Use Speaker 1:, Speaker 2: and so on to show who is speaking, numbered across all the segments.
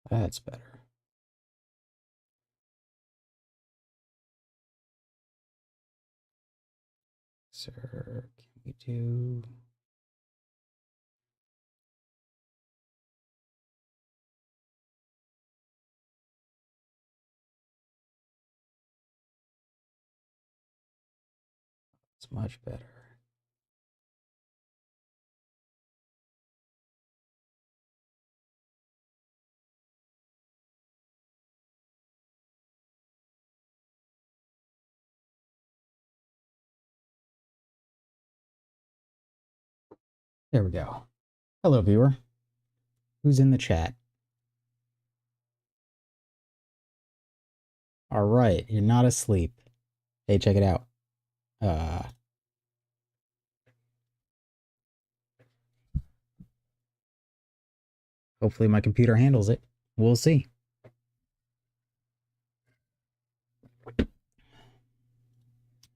Speaker 1: That's better. Sir, can we do... It's much better. There we go. Hello, viewer. Who's in the chat? All right, you're not asleep. Hey, check it out. Hopefully my computer handles it. We'll see.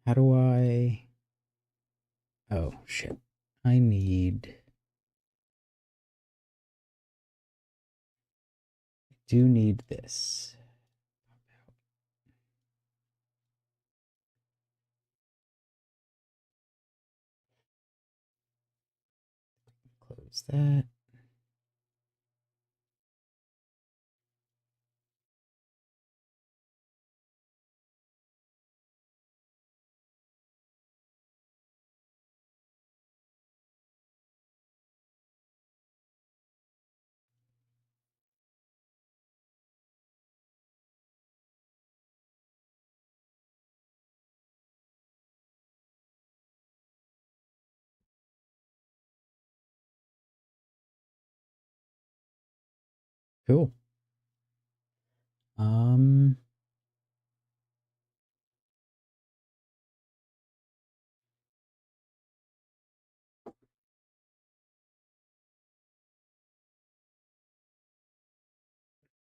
Speaker 1: How do I... Oh, shit. I do need this. Close that. Cool.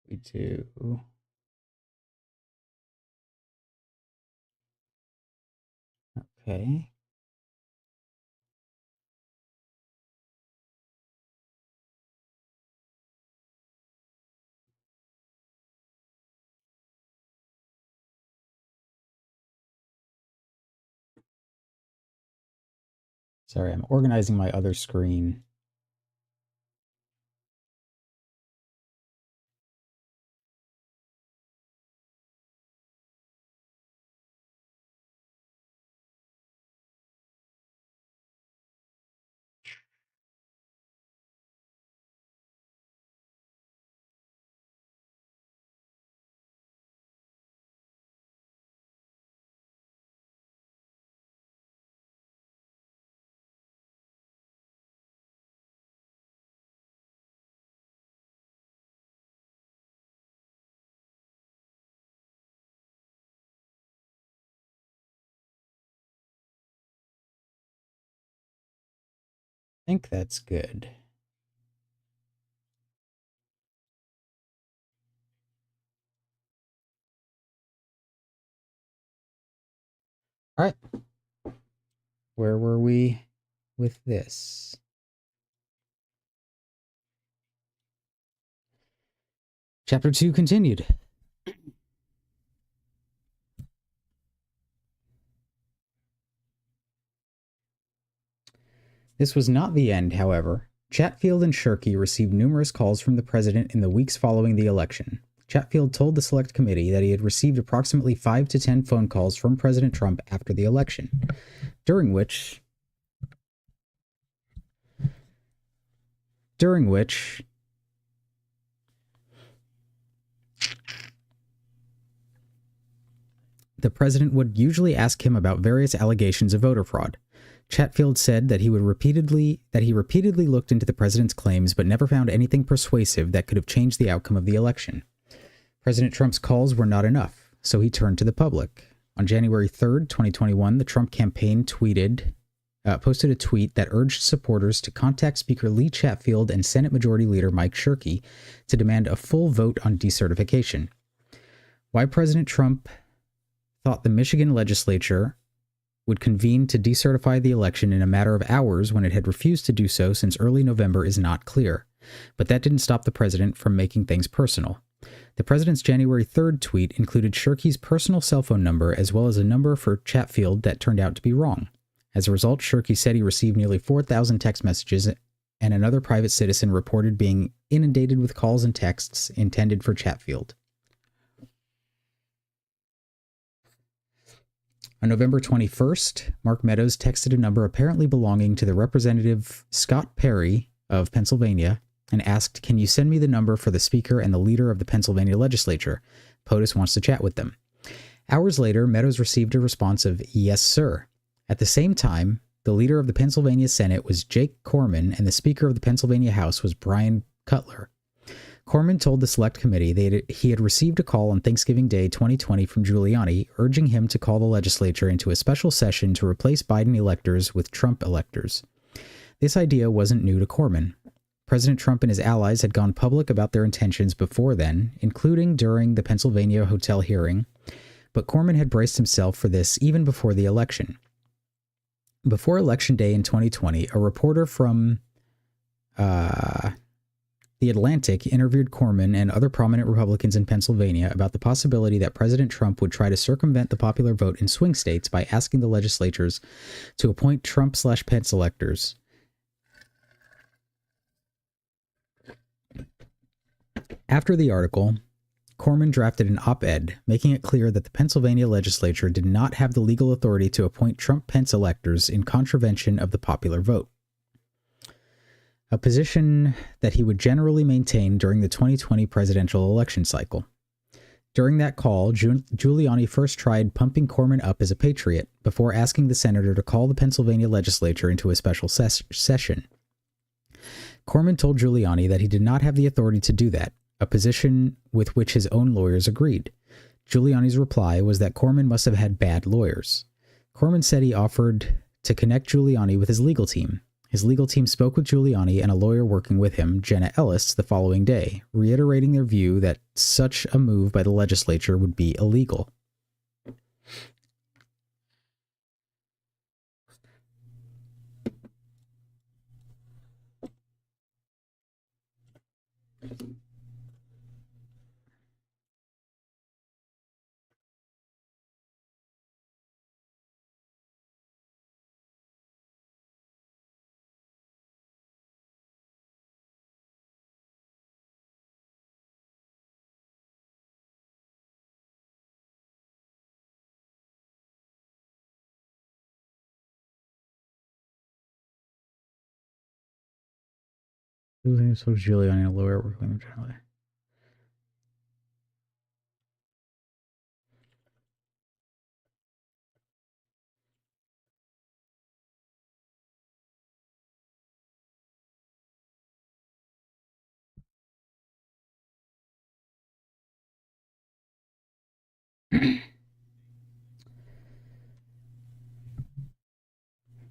Speaker 1: We do... Okay. Sorry, I'm organizing my other screen. I think that's good. All right. Where were we with this? Chapter 2 continued. This was not the end, however. Chatfield and Shirky received numerous calls from the president in the weeks following the election. Chatfield told the Select Committee that he had received approximately 5 to 10 phone calls from President Trump after the election, during which the president would usually ask him about various allegations of voter fraud. Chatfield said that he repeatedly looked into the president's claims but never found anything persuasive that could have changed the outcome of the election. President Trump's calls were not enough, so he turned to the public. On January 3rd, 2021, the Trump campaign posted a tweet that urged supporters to contact Speaker Lee Chatfield and Senate Majority Leader Mike Shirky to demand a full vote on decertification. Why President Trump thought the Michigan legislature would convene to decertify the election in a matter of hours when it had refused to do so since early November is not clear. But that didn't stop the president from making things personal. The president's January 3rd tweet included Shirky's personal cell phone number as well as a number for Chatfield that turned out to be wrong. As a result, Shirky said he received nearly 4,000 text messages, and another private citizen reported being inundated with calls and texts intended for Chatfield. On November 21st, Mark Meadows texted a number apparently belonging to the Representative Scott Perry of Pennsylvania and asked, "Can you send me the number for the Speaker and the leader of the Pennsylvania legislature? POTUS wants to chat with them." Hours later, Meadows received a response of, "Yes, sir." At the same time, the leader of the Pennsylvania Senate was Jake Corman, and the Speaker of the Pennsylvania House was Brian Cutler. Corman told the Select Committee that he had received a call on Thanksgiving Day 2020 from Giuliani, urging him to call the legislature into a special session to replace Biden electors with Trump electors. This idea wasn't new to Corman. President Trump and his allies had gone public about their intentions before then, including during the Pennsylvania hotel hearing, but Corman had braced himself for this even before the election. Before Election Day in 2020, a reporter from The Atlantic interviewed Corman and other prominent Republicans in Pennsylvania about the possibility that President Trump would try to circumvent the popular vote in swing states by asking the legislatures to appoint Trump/Pence electors. After the article, Corman drafted an op-ed making it clear that the Pennsylvania legislature did not have the legal authority to appoint Trump-Pence electors in contravention of the popular vote, a position that he would generally maintain during the 2020 presidential election cycle. During that call, Giuliani first tried pumping Corman up as a patriot before asking the senator to call the Pennsylvania legislature into a special session. Corman told Giuliani that he did not have the authority to do that, a position with which his own lawyers agreed. Giuliani's reply was that Corman must have had bad lawyers. Corman said he offered to connect Giuliani with his legal team. His legal team spoke with Giuliani and a lawyer working with him, Jenna Ellis, the following day, reiterating their view that such a move by the legislature would be illegal. So Giuliani and a lawyer working with him.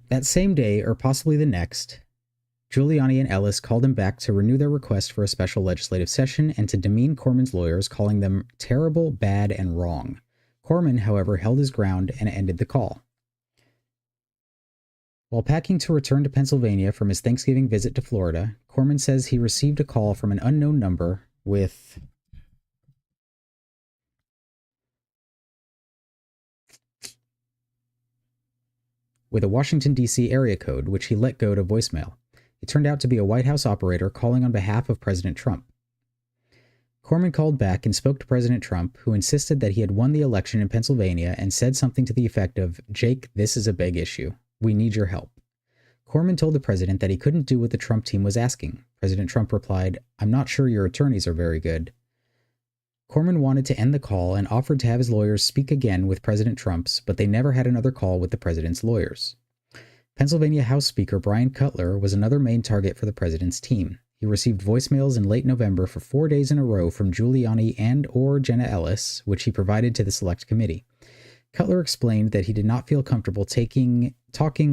Speaker 1: That same day, or possibly the next, Giuliani and Ellis called him back to renew their request for a special legislative session and to demean Corman's lawyers, calling them terrible, bad, and wrong. Corman, however, held his ground and ended the call. While packing to return to Pennsylvania from his Thanksgiving visit to Florida, Corman says he received a call from an unknown number with a Washington, D.C. area code, which he let go to voicemail. It turned out to be a White House operator calling on behalf of President Trump. Corman called back and spoke to President Trump, who insisted that he had won the election in Pennsylvania and said something to the effect of, "Jake, this is a big issue. We need your help." Corman told the president that he couldn't do what the Trump team was asking. President Trump replied, "I'm not sure your attorneys are very good." Corman wanted to end the call and offered to have his lawyers speak again with President Trump's, but they never had another call with the president's lawyers. Pennsylvania House Speaker Brian Cutler was another main target for the president's team. He received voicemails in late November for 4 days in a row from Giuliani and/or Jenna Ellis, which he provided to the Select Committee. Cutler explained that he did not feel comfortable talking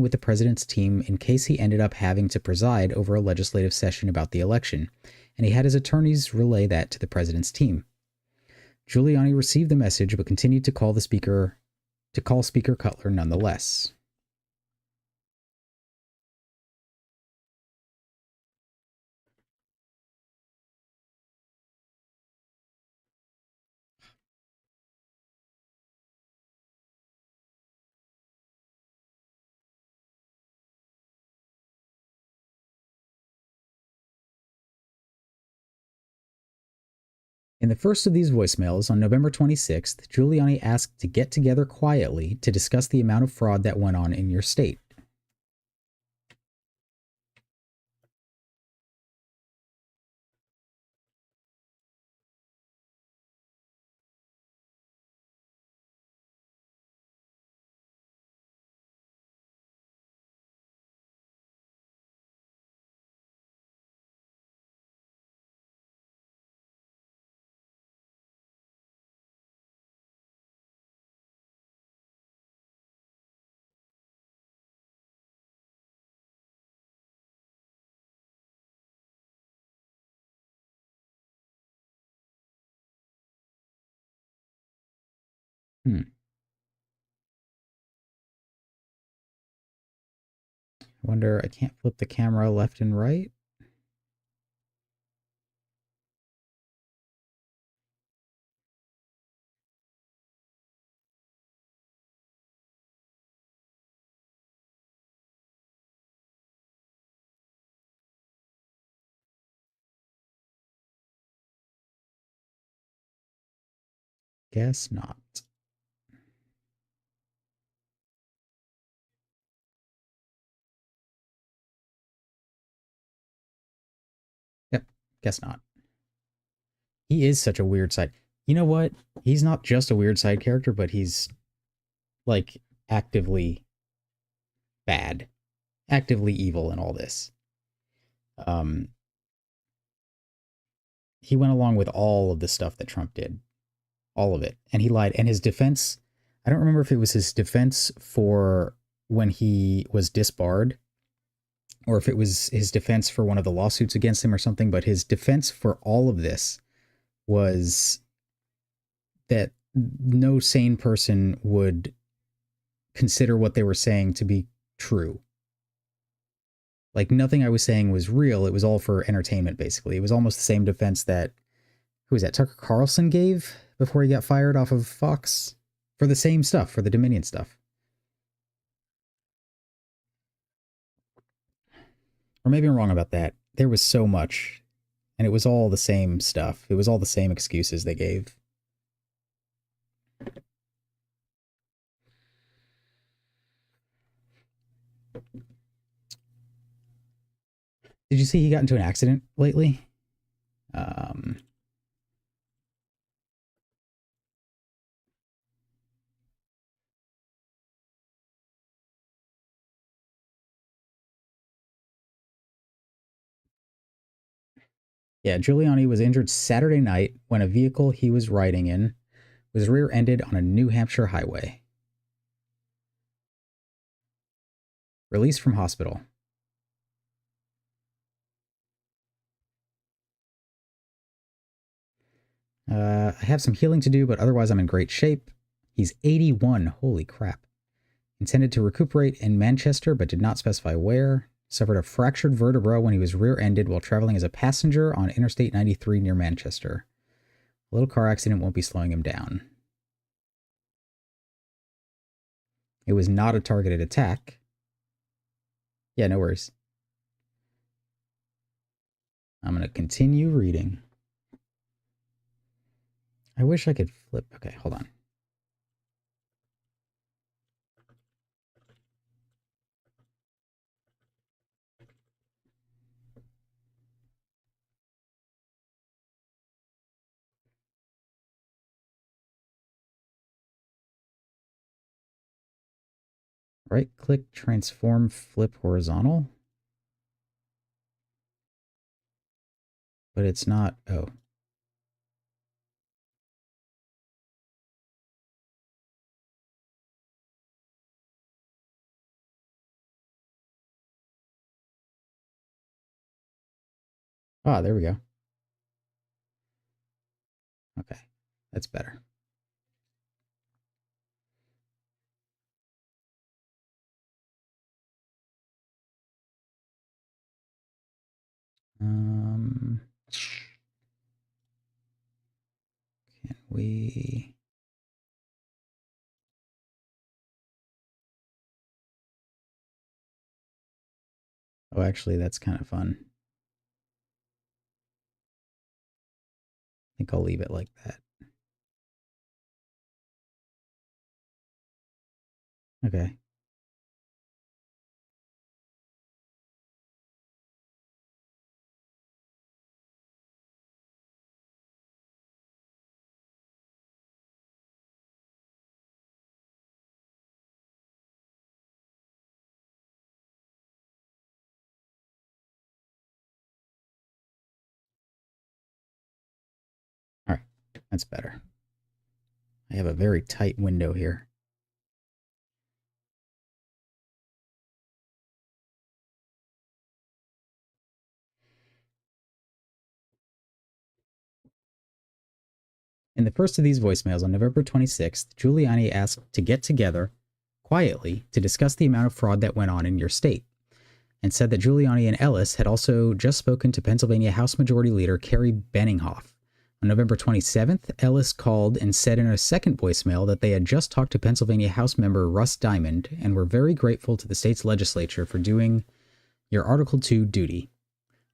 Speaker 1: with the president's team in case he ended up having to preside over a legislative session about the election, and he had his attorneys relay that to the president's team. Giuliani received the message but continued to call Speaker Cutler nonetheless. In the first of these voicemails, on November 26th, Giuliani asked to get together quietly to discuss the amount of fraud that went on in your state. I wonder, I can't flip the camera left and right. Guess not. Yep, guess not. He is such a weird side. You know what? He's not just a weird side character, but he's like actively bad, actively evil in all this. Um, he went along with all of the stuff that Trump did, all of it, and he lied. And his defense, I don't remember if it was his defense for when he was disbarred or if it was his defense for one of the lawsuits against him or something, but his defense for all of this was that no sane person would consider what they were saying to be true. Like nothing I was saying was real. It was all for entertainment, basically. It was almost the same defense that, who was that, Tucker Carlson gave before he got fired off of Fox for the same stuff, for the Dominion stuff. Or maybe I'm wrong about that. There was so much, and it was all the same stuff. It was all the same excuses they gave. Did you see he got into an accident lately? Um, yeah, Giuliani was injured Saturday night when a vehicle he was riding in was rear-ended on a New Hampshire highway. Released from hospital. I have some healing to do, but otherwise I'm in great shape. He's 81. Holy crap. Intended to recuperate in Manchester, but did not specify where. Suffered a fractured vertebra when he was rear-ended while traveling as a passenger on Interstate 93 near Manchester. A little car accident won't be slowing him down. It was not a targeted attack. Yeah, no worries. I'm going to continue reading. I wish I could flip. Okay, hold on. Right click, transform, flip horizontal. But it's not. Oh. Ah, there we go. Okay, that's better. Can we? Oh, actually, that's kind of fun. think I'll leave it like that. Okay. All right, that's better. I have a very tight window here. In the first of these voicemails on November 26th, Giuliani asked to get together quietly to discuss the amount of fraud that went on in your state, and said that Giuliani and Ellis had also just spoken to Pennsylvania House Majority Leader Kerry Benninghoff. On November 27th, Ellis called and said in a second voicemail that they had just talked to Pennsylvania House member Russ Diamond and were very grateful to the state's legislature for doing your Article 2 duty.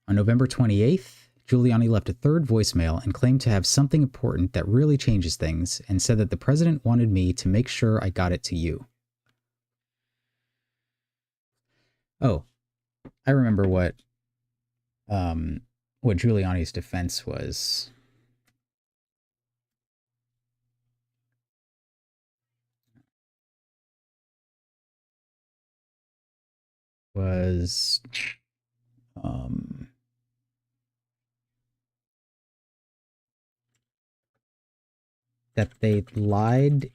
Speaker 1: On November 28th, Giuliani left a third voicemail and claimed to have something important that really changes things, and said that the president wanted me to make sure I got it to you. Oh, I remember what Giuliani's defense was. That they lied.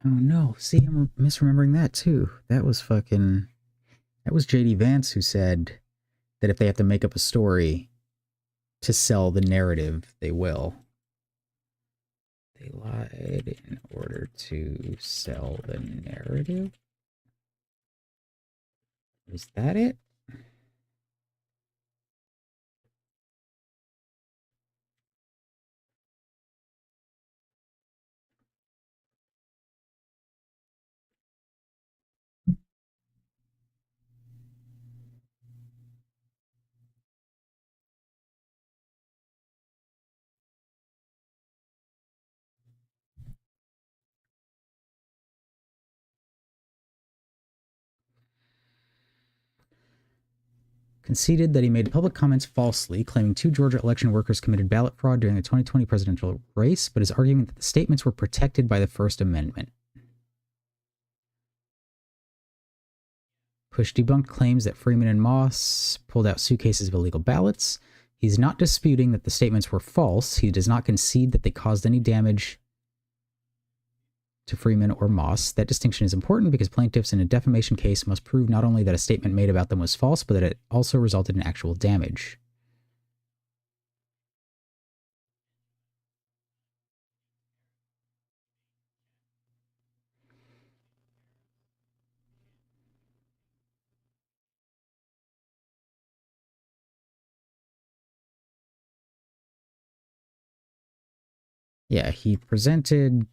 Speaker 1: Oh no, see, I'm misremembering that too. That was JD Vance who said that if they have to make up a story to sell the narrative, they will. They lied in order to sell the narrative? Is that it? Conceded that he made public comments falsely, claiming 2 Georgia election workers committed ballot fraud during the 2020 presidential race, but is arguing that the statements were protected by the First Amendment. Push debunked claims that Freeman and Moss pulled out suitcases of illegal ballots. He's not disputing that the statements were false. He does not concede that they caused any damage to Freeman or Moss. That distinction is important because plaintiffs in a defamation case must prove not only that a statement made about them was false, but that it also resulted in actual damage. Yeah, he presented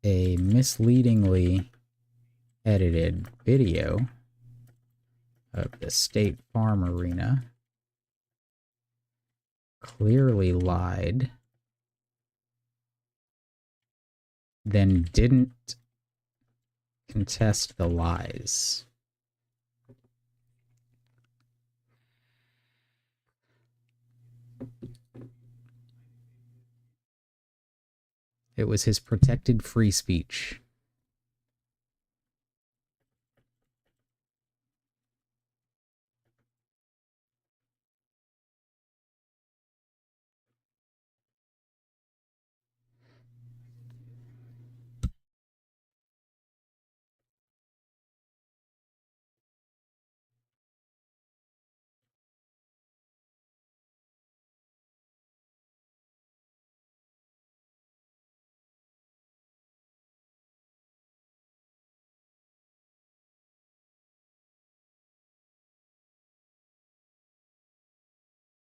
Speaker 1: a misleadingly edited video of the State Farm Arena, clearly lied, then didn't contest the lies. It was his protected free speech.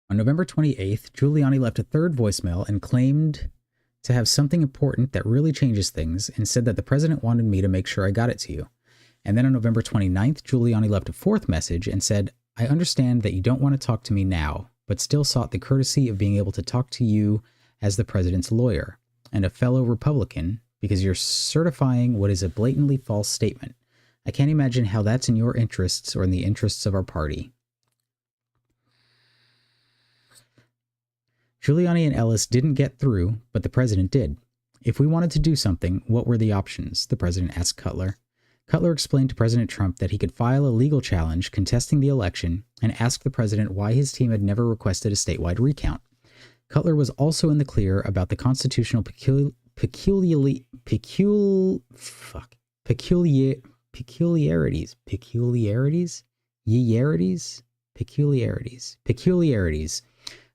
Speaker 1: On November 28th, Giuliani left a third voicemail and claimed to have something important that really changes things, and said that the president wanted me to make sure I got it to you. And then on November 29th, Giuliani left a fourth message and said, I understand that you don't want to talk to me now, but still sought the courtesy of being able to talk to you as the president's lawyer and a fellow Republican because you're certifying what is a blatantly false statement. I can't imagine how that's in your interests or in the interests of our party. Giuliani and Ellis didn't get through, but the president did. If we wanted to do something, what were the options? The president asked Cutler. Cutler explained to President Trump that he could file a legal challenge contesting the election and ask the president why his team had never requested a statewide recount. Cutler was also in the clear about the constitutional peculiarities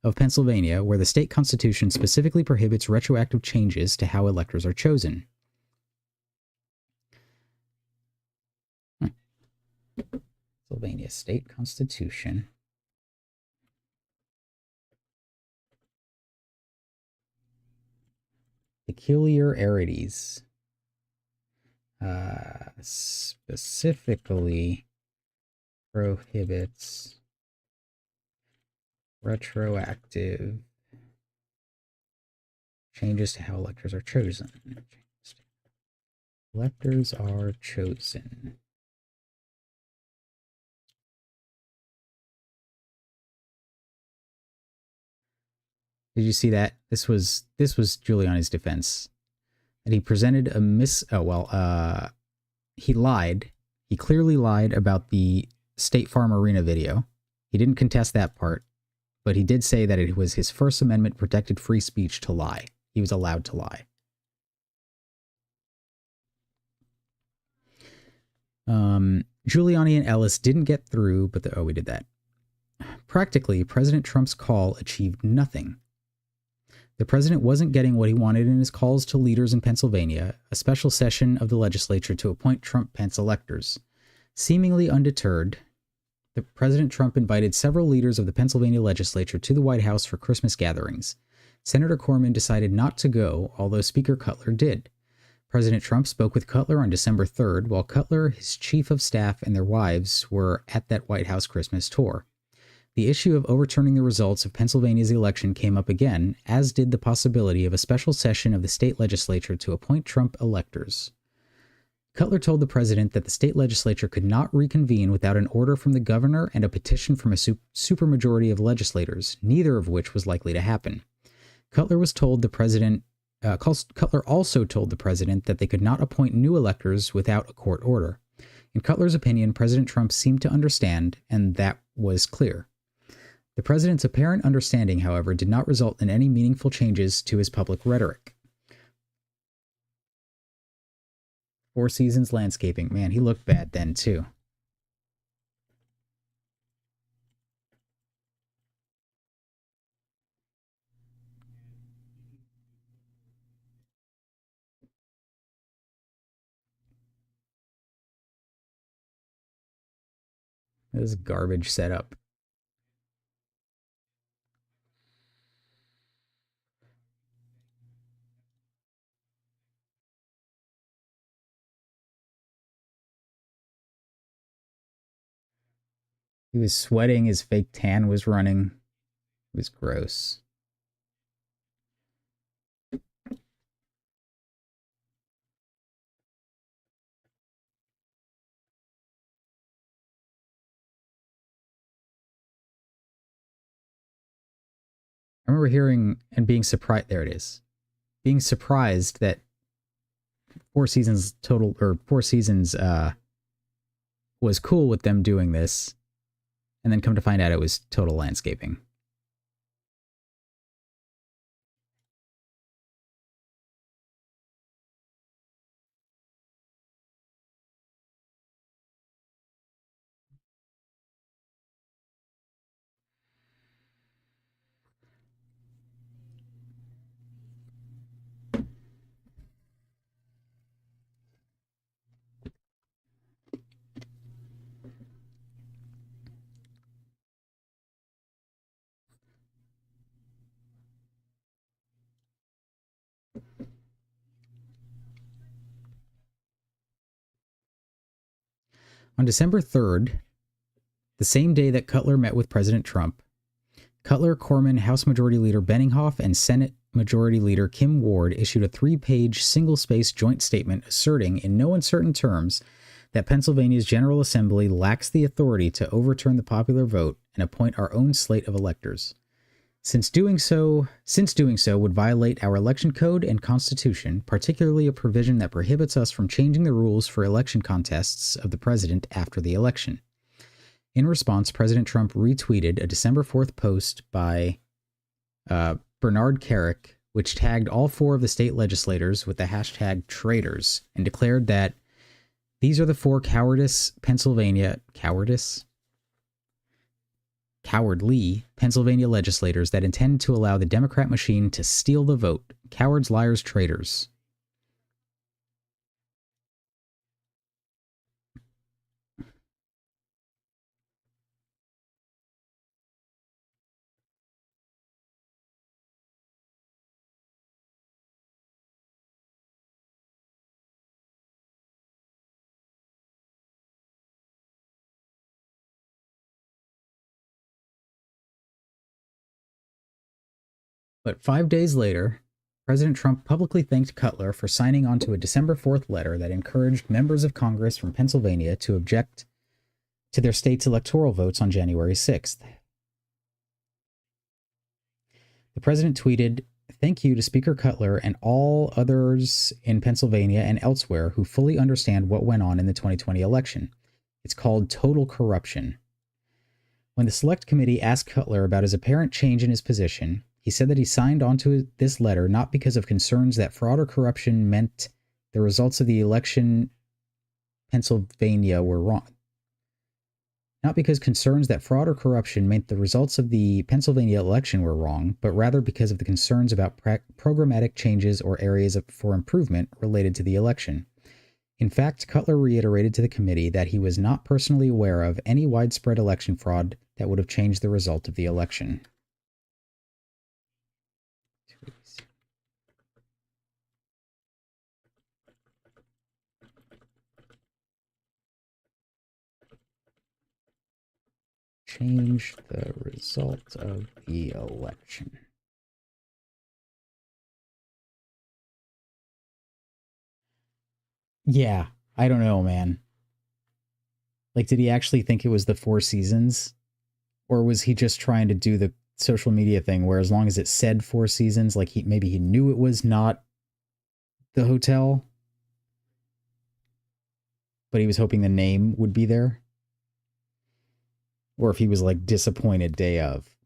Speaker 1: of Pennsylvania, where the state constitution specifically prohibits retroactive changes to how electors are chosen. Pennsylvania state constitution. Peculiarities. Specifically prohibits retroactive changes to how electors are chosen. Electors are chosen. Did you see that? This was Giuliani's defense. And he presented a he lied. He clearly lied about the State Farm Arena video. He didn't contest that part, but he did say that it was his First Amendment protected free speech to lie. He was allowed to lie. Giuliani and Ellis didn't get through, but we did that. Practically, President Trump's call achieved nothing. The president wasn't getting what he wanted in his calls to leaders in Pennsylvania, a special session of the legislature to appoint Trump-Pence electors. Seemingly undeterred, President Trump invited several leaders of the Pennsylvania legislature to the White House for Christmas gatherings. Senator Corman decided not to go, although Speaker Cutler did. President Trump spoke with Cutler on December 3rd, while Cutler, his chief of staff, and their wives were at that White House Christmas tour. The issue of overturning the results of Pennsylvania's election came up again, as did the possibility of a special session of the state legislature to appoint Trump electors. Cutler told the president that the state legislature could not reconvene without an order from the governor and a petition from a supermajority of legislators, neither of which was likely to happen. Cutler also told the president that they could not appoint new electors without a court order. In Cutler's opinion, President Trump seemed to understand, and that was clear. The president's apparent understanding, however, did not result in any meaningful changes to his public rhetoric. Four Seasons Landscaping. Man, he looked bad then, too. This garbage setup. He was sweating, his fake tan was running. It was gross. I remember hearing and being surprised. There it is. Being surprised that Four Seasons was cool with them doing this, and then come to find out it was total landscaping. On December 3rd, The same day that Cutler met with President Trump, Cutler, Corman, House Majority Leader Benninghoff, and Senate Majority Leader Kim Ward issued a 3-page, single-spaced joint statement asserting, in no uncertain terms, that Pennsylvania's General Assembly lacks the authority to overturn the popular vote and appoint our own slate of electors. Since doing so would violate our election code and constitution, particularly a provision that prohibits us from changing the rules for election contests of the president after the election. In response, President Trump retweeted a December 4th post by Bernard Kerik, which tagged all 4 of the state legislators with the hashtag traitors and declared that these are the 4 cowardly Pennsylvania legislators that intend to allow the Democrat machine to steal the vote. Cowards, liars, traitors. But 5 days later, President Trump publicly thanked Cutler for signing on to a December 4th letter that encouraged members of Congress from Pennsylvania to object to their state's electoral votes on January 6th. The president tweeted, "Thank you to Speaker Cutler and all others in Pennsylvania and elsewhere who fully understand what went on in the 2020 election. It's called total corruption." When the Select Committee asked Cutler about his apparent change in his position, he said that he signed onto this letter not because of concerns that fraud or corruption meant the results of the election Pennsylvania were wrong. Not because concerns that fraud or corruption meant the results of the Pennsylvania election were wrong, but rather because of the concerns about programmatic changes or areas for improvement related to the election. In fact, Cutler reiterated to the committee that he was not personally aware of any widespread election fraud that would have changed the result of the election. Change the result of the election. Yeah, I don't know, man. Like, did he actually think it was the 4 seasons? Or was he just trying to do the social media thing where as long as it said 4 seasons, like maybe he knew it was not the hotel, but he was hoping the name would be there? Or if he was like disappointed day of.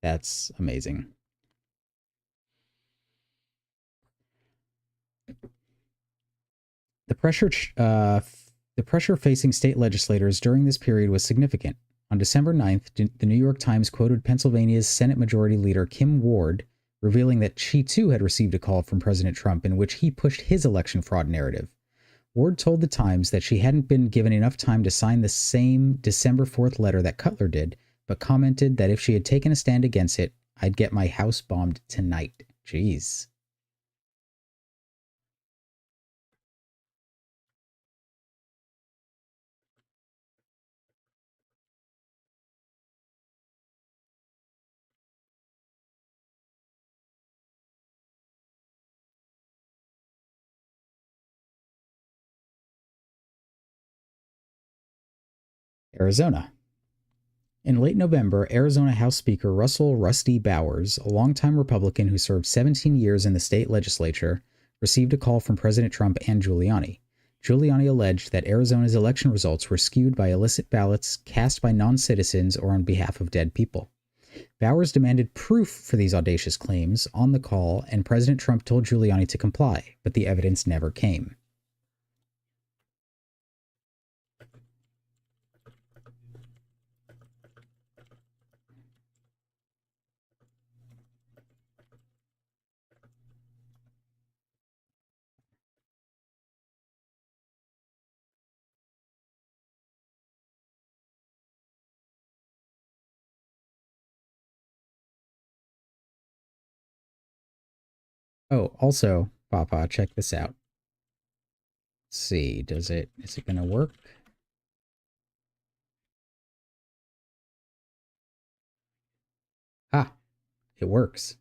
Speaker 1: That's amazing. The pressure facing state legislators during this period was significant. On December 9th, the New York Times quoted Pennsylvania's Senate Majority Leader Kim Ward, revealing that she too had received a call from President Trump in which he pushed his election fraud narrative. Ward told the Times that she hadn't been given enough time to sign the same December 4th letter that Cutler did, but commented that if she had taken a stand against it, "I'd get my house bombed tonight." Jeez. Arizona. In late November, Arizona House Speaker Russell "Rusty" Bowers, a longtime Republican who served 17 years in the state legislature, received a call from President Trump and Giuliani. Giuliani alleged that Arizona's election results were skewed by illicit ballots cast by non-citizens or on behalf of dead people. Bowers demanded proof for these audacious claims on the call, and President Trump told Giuliani to comply, but the evidence never came. Oh, also, Papa, check this out. Let's see, is it going to work? It works.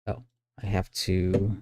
Speaker 1: Oh, I have to...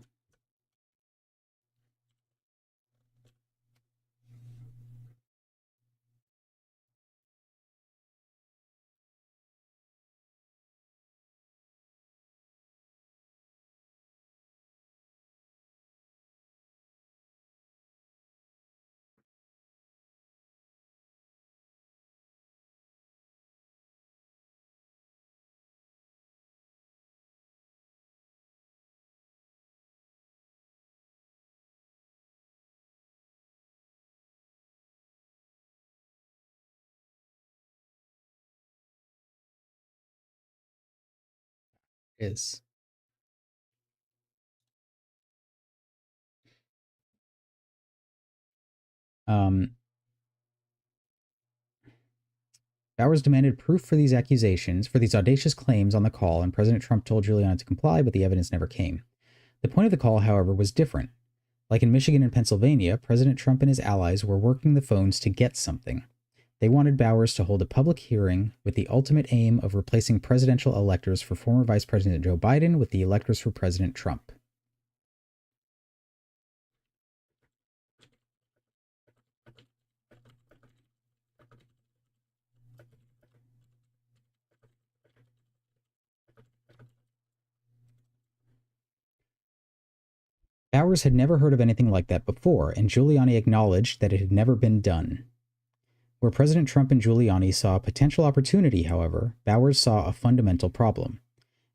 Speaker 1: is. Um, Bowers demanded proof for these accusations, for these audacious claims on the call, and President Trump told Giuliani to comply, but the evidence never came. The point of the call, however, was different. Like in Michigan and Pennsylvania, President Trump and his allies were working the phones to get something. They wanted Bowers to hold a public hearing with the ultimate aim of replacing presidential electors for former Vice President Joe Biden with the electors for President Trump. Bowers had never heard of anything like that before, and Giuliani acknowledged that it had never been done. Where President Trump and Giuliani saw a potential opportunity, however, Bowers saw a fundamental problem.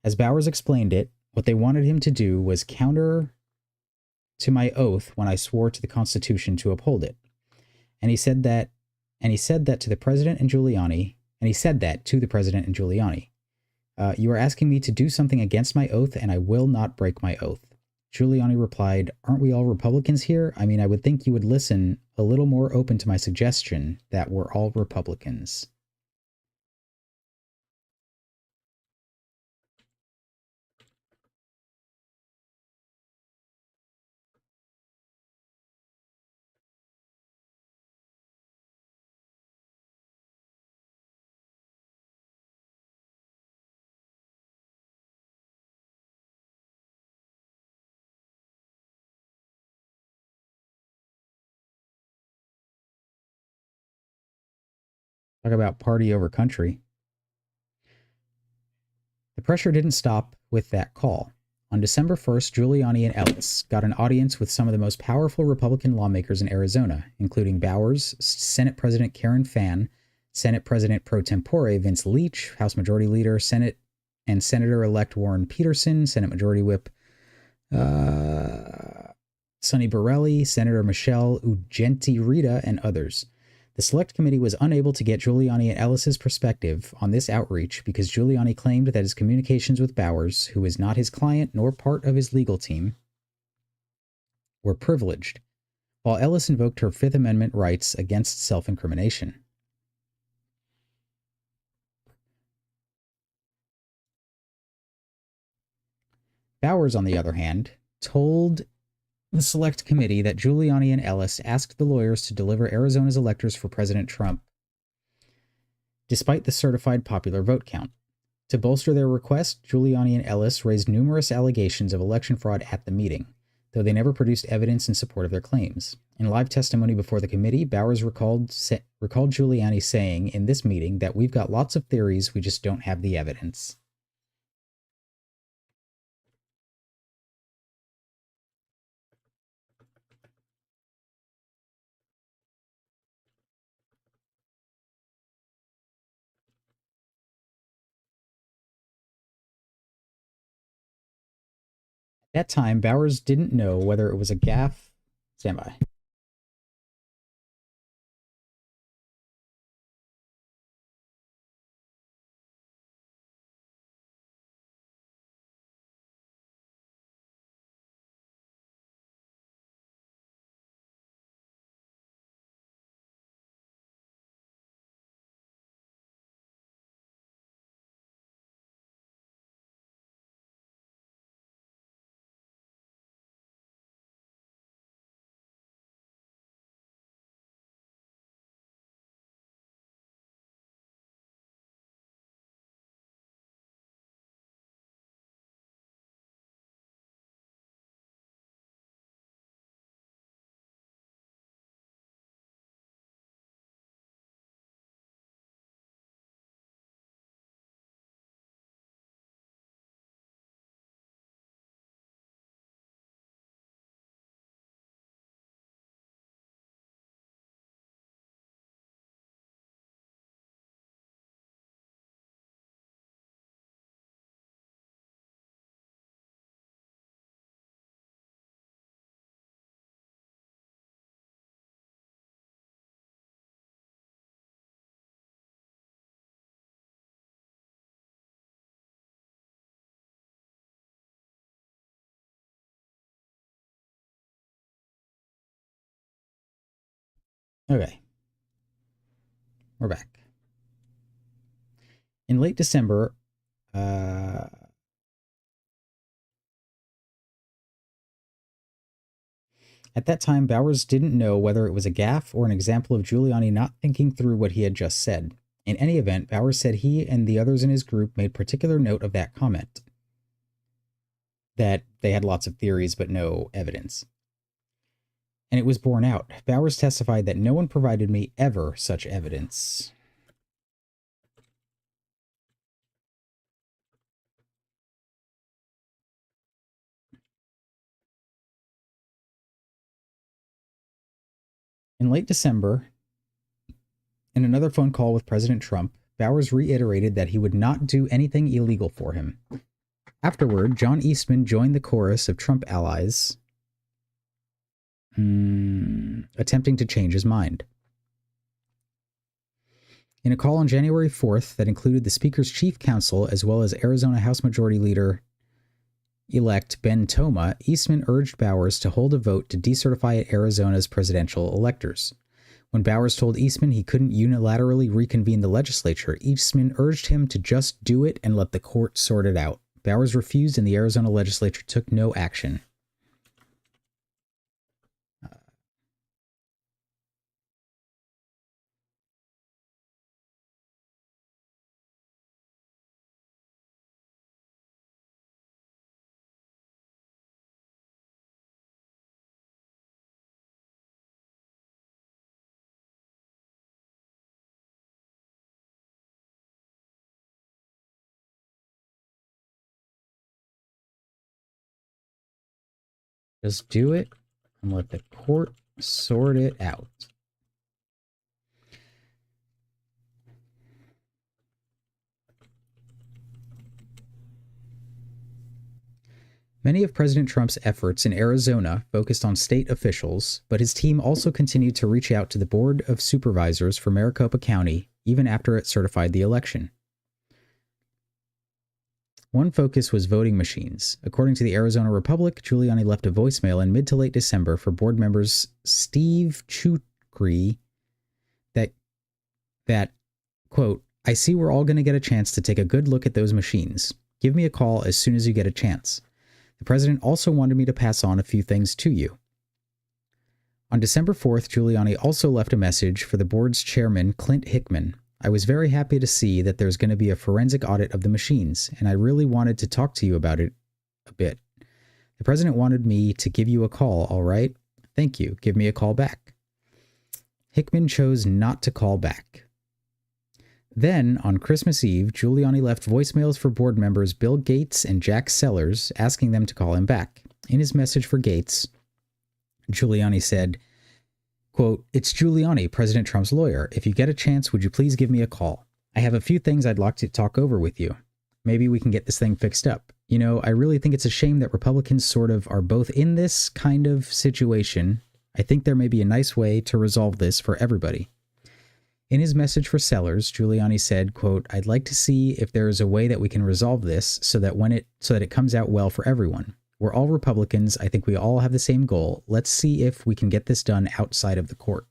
Speaker 1: As Bowers explained it, what they wanted him to do was counter to my oath when I swore to the Constitution to uphold it. And he said that to the President and Giuliani, you are asking me to do something against my oath, and I will not break my oath. Giuliani replied, aren't we all Republicans here? I mean, I would think you would listen a little more open to my suggestion that we're all Republicans. Talk about party over country. The pressure didn't stop with that call. On December 1st, Giuliani and Ellis got an audience with some of the most powerful Republican lawmakers in Arizona, including Bowers, Senate President Karen Fann, Senate President pro tempore Vince Leach, House Majority Leader, Senate and Senator-elect Warren Peterson, Senate Majority Whip Sonny Borrelli, Senator Michelle Ugenti-Rita, and others. The Select Committee was unable to get Giuliani and Ellis's perspective on this outreach because Giuliani claimed that his communications with Bowers, who is not his client nor part of his legal team, were privileged, while Ellis invoked her Fifth Amendment rights against self-incrimination. Bowers, on the other hand, told the Select Committee that Giuliani and Ellis asked the lawyers to deliver Arizona's electors for President Trump, despite the certified popular vote count. To bolster their request, Giuliani and Ellis raised numerous allegations of election fraud at the meeting, though they never produced evidence in support of their claims. In live testimony before the committee, Bowers recalled Giuliani saying in this meeting that we've got lots of theories, we just don't have the evidence. At that time, Bowers didn't know whether it was a gaffe. Stand by. Okay. We're back. In late December, at that time, Bowers didn't know whether it was a gaffe or an example of Giuliani not thinking through what he had just said. In any event, Bowers said he and the others in his group made particular note of that comment. That they had lots of theories but no evidence. And it was borne out. Bowers testified that no one provided me ever such evidence. In late December, in another phone call with President Trump, Bowers reiterated that he would not do anything illegal for him. Afterward, John Eastman joined the chorus of Trump allies, attempting to change his mind. In a call on January 4th that included the Speaker's chief counsel as well as Arizona House Majority Leader-elect Ben Toma, Eastman urged Bowers to hold a vote to decertify Arizona's presidential electors. When Bowers told Eastman he couldn't unilaterally reconvene the legislature, Eastman urged him to just do it and let the court sort it out. Bowers refused and the Arizona legislature took no action. Just do it and let the court sort it out. Many of President Trump's efforts in Arizona focused on state officials, but his team also continued to reach out to the Board of Supervisors for Maricopa County even after it certified the election. One focus was voting machines. According to the Arizona Republic, Giuliani left a voicemail in mid to late December for board members Steve Chukri that, quote, "I see we're all going to get a chance to take a good look at those machines. Give me a call as soon as you get a chance. The president also wanted me to pass on a few things to you." On December 4th, Giuliani also left a message for the board's chairman, Clint Hickman. "I was very happy to see that there's going to be a forensic audit of the machines, and I really wanted to talk to you about it a bit. The president wanted me to give you a call, all right? Thank you. Give me a call back." Hickman chose not to call back. Then, on Christmas Eve, Giuliani left voicemails for board members Bill Gates and Jack Sellers, asking them to call him back. In his message for Gates, Giuliani said, quote, "It's Giuliani, President Trump's lawyer. If you get a chance, would you please give me a call? I have a few things I'd like to talk over with you. Maybe we can get this thing fixed up. You know, I really think it's a shame that Republicans sort of are both in this kind of situation. I think there may be a nice way to resolve this for everybody." In his message for Sellers, Giuliani said, quote, "I'd like to see if there is a way that we can resolve this so that it comes out well for everyone. We're all Republicans. I think we all have the same goal. Let's see if we can get this done outside of the court."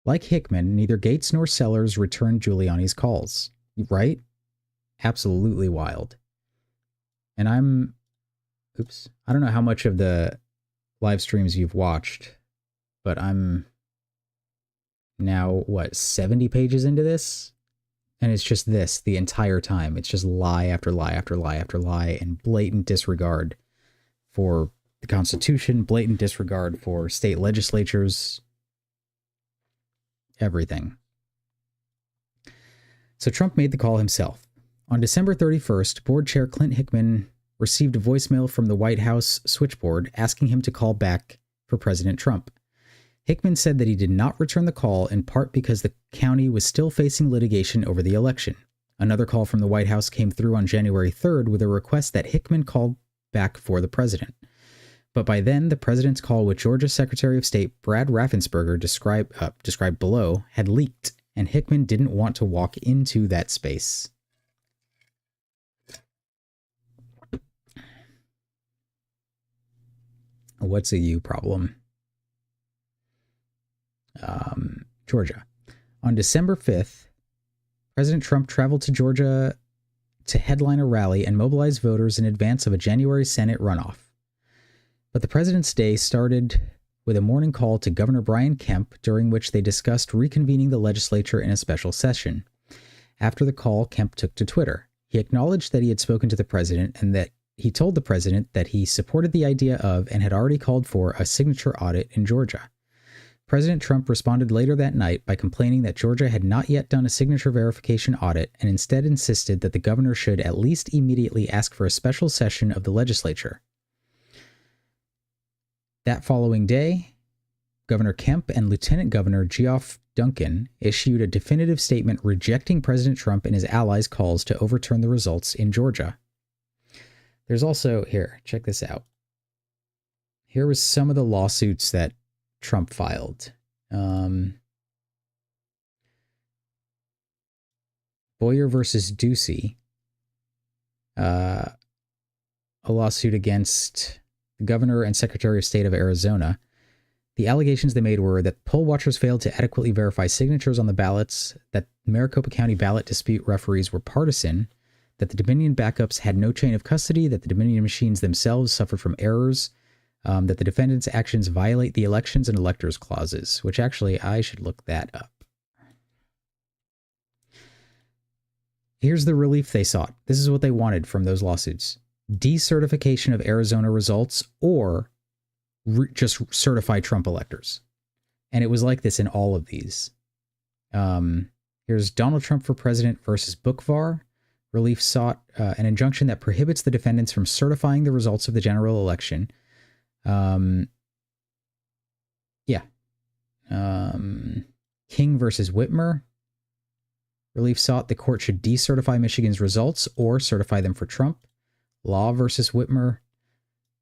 Speaker 1: Like Hickman, neither Gates nor Sellers returned Giuliani's calls. Right? Absolutely wild. And I don't know how much of the live streams you've watched, but I'm now, 70 pages into this? And it's just this the entire time. It's just lie after lie after lie after lie and blatant disregard for the Constitution, blatant disregard for state legislatures, everything. So Trump made the call himself. On December 31st, board chair Clint Hickman received a voicemail from the White House switchboard asking him to call back for President Trump. Hickman said that he did not return the call in part because the county was still facing litigation over the election. Another call from the White House came through on January 3rd with a request that Hickman call back for the president. But by then, the president's call with Georgia Secretary of State Brad Raffensperger, described below, had leaked, and Hickman didn't want to walk into that space. What's a you problem? Georgia. On December 5th, President Trump traveled to Georgia to headline a rally and mobilize voters in advance of a January Senate runoff. But the president's day started with a morning call to Governor Brian Kemp, during which they discussed reconvening the legislature in a special session. After the call, Kemp took to Twitter. He acknowledged that he had spoken to the president and that he told the president that he supported the idea of and had already called for a signature audit in Georgia. President Trump responded later that night by complaining that Georgia had not yet done a signature verification audit and instead insisted that the governor should at least immediately ask for a special session of the legislature. That following day, Governor Kemp and Lieutenant Governor Geoff Duncan issued a definitive statement rejecting President Trump and his allies' calls to overturn the results in Georgia. There's also, here, check this out. Here was some of the lawsuits that Trump filed. Boyer versus Ducey, a lawsuit against the governor and secretary of state of Arizona. The allegations they made were that poll watchers failed to adequately verify signatures on the ballots, that Maricopa County ballot dispute referees were partisan, that the Dominion backups had no chain of custody, that the Dominion machines themselves suffered from errors, that the defendant's actions violate the elections and electors clauses, which actually I should look that up. Here's the relief they sought. This is what they wanted from those lawsuits. Decertification of Arizona results or just certify Trump electors. And it was like this in all of these. Here's Donald Trump for President versus Bookvar. Relief sought an injunction that prohibits the defendants from certifying the results of the general election. King versus Whitmer. Relief sought the court should decertify Michigan's results or certify them for Trump. Law versus Whitmer,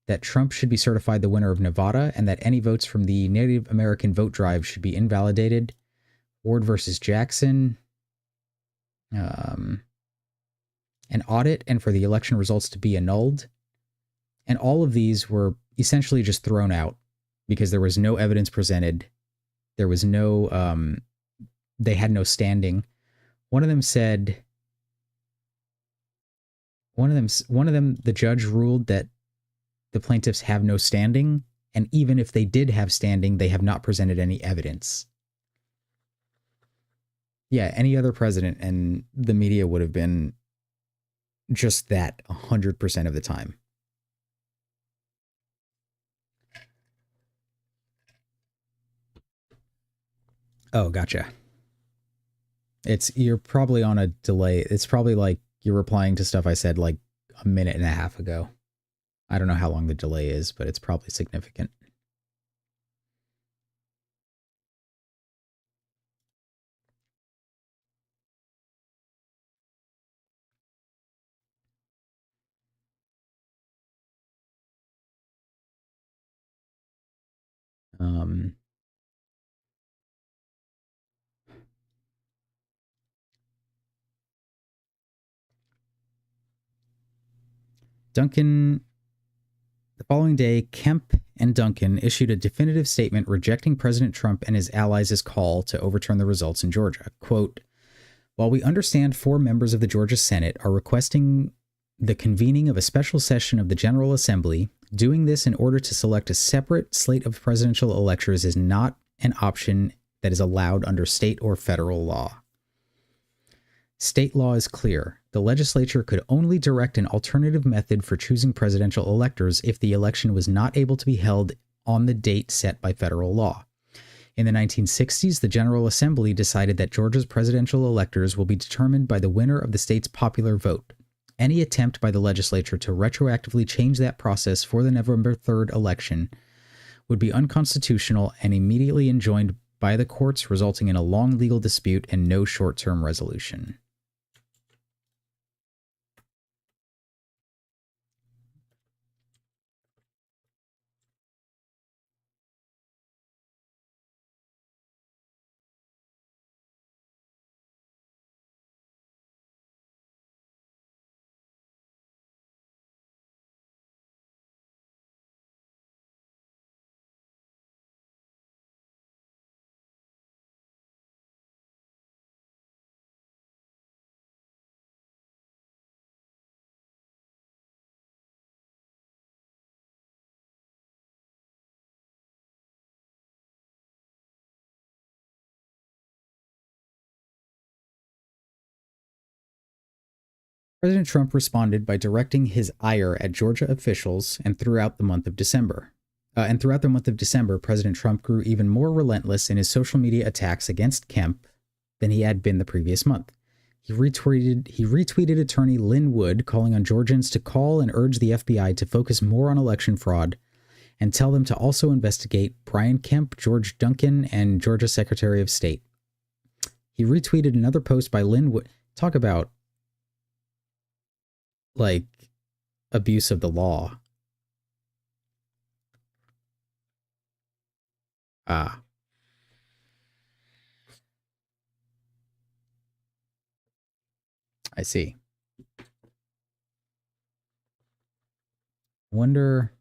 Speaker 1: that Trump should be certified the winner of Nevada and that any votes from the Native American vote drive should be invalidated. Ward versus Jackson, an audit and for the election results to be annulled. And all of these were essentially just thrown out because there was no evidence presented. There was no, they had no standing. One of them, the judge ruled that the plaintiffs have no standing, and even if they did have standing, they have not presented any evidence. Yeah, any other president and the media would have been just that 100% of the time. Oh, gotcha. You're probably on a delay. It's probably like you're replying to stuff I said like a minute and a half ago. I don't know how long the delay is, but it's probably significant. Duncan, the following day, Kemp and Duncan issued a definitive statement rejecting President Trump and his allies' call to overturn the results in Georgia. Quote, while we understand 4 members of the Georgia Senate are requesting the convening of a special session of the General Assembly, doing this in order to select a separate slate of presidential electors is not an option that is allowed under state or federal law. State law is clear. The legislature could only direct an alternative method for choosing presidential electors if the election was not able to be held on the date set by federal law. In the 1960s, the General Assembly decided that Georgia's presidential electors will be determined by the winner of the state's popular vote. Any attempt by the legislature to retroactively change that process for the November 3rd election would be unconstitutional and immediately enjoined by the courts, resulting in a long legal dispute and no short-term resolution. President Trump responded by directing his ire at Georgia officials and throughout the month of December. President Trump grew even more relentless in his social media attacks against Kemp than he had been the previous month. He retweeted attorney Lin Wood, calling on Georgians to call and urge the FBI to focus more on election fraud and tell them to also investigate Brian Kemp, George Duncan, and Georgia Secretary of State. He retweeted another post by Lin Wood. Talk about, like, abuse of the law. Ah. I see. Wonder,